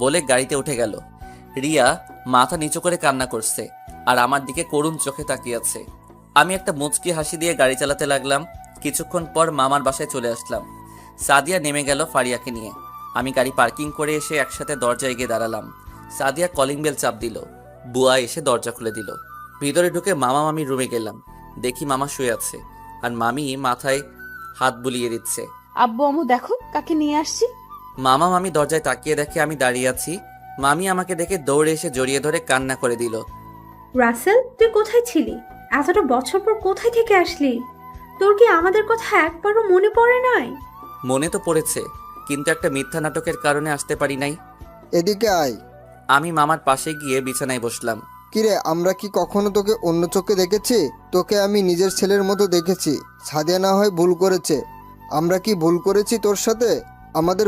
বলে গাড়িতে উঠে গেল। রিয়া মাথা নিচু করে কান্না করছে আর আমার দিকে করুণ চোখে তাকিয়ে আছে। আমি একটা মুচকি হাসি দিয়ে গাড়ি চালাতে লাগলাম। কিছুক্ষণ পর মামার বাসায় চলে আসলাম। সাদিয়া নেমে গেল ফারিয়াকে নিয়ে। আমি গাড়ি পার্কিং করে এসে একসাথে দরজায় গিয়ে দাঁড়ালাম। সাদিয়া কলিং বেল চাপ দিল। বুয়া এসে দরজা খুলে দিল। ভিতরে ঢুকে মামা মামির রুমে গেলাম। দেখি মামা শুয়ে আছে আর মামি মাথায় হাত বুলিয়ে দিচ্ছে। আব্বু আম্মু দেখো কাকে নিয়ে আসছি। মামা মামি দরজায় তাকিয়ে দেখে আমি দাঁড়িয়ে আছি। মামি আমাকে দেখে দৌড়ে এসে জড়িয়ে ধরে কান্না করে দিল। রাসেল, তুই কোথায় ছিলি? এতটা বছর পর কোথায় থেকে আসলি? তোর কি আমাদের কথা একবারও মনে পড়ে নাই? মনে তো পড়েছে, কিন্তু একটা মিথ্যা নাটকের কারণে আসতে পারি নাই। এদিকে আয়। আমি মামার পাশে গিয়ে বিছানায় বসলাম। কিরে, আমরা কি কখনো তোকে অন্য চোখে দেখেছি? তোকে আমি নিজের ছেলের মতো দেখেছি। সাদিয়া না হয় ভুল করেছে, আমরা কি ভুল করেছি তোর সাথে? আমাদের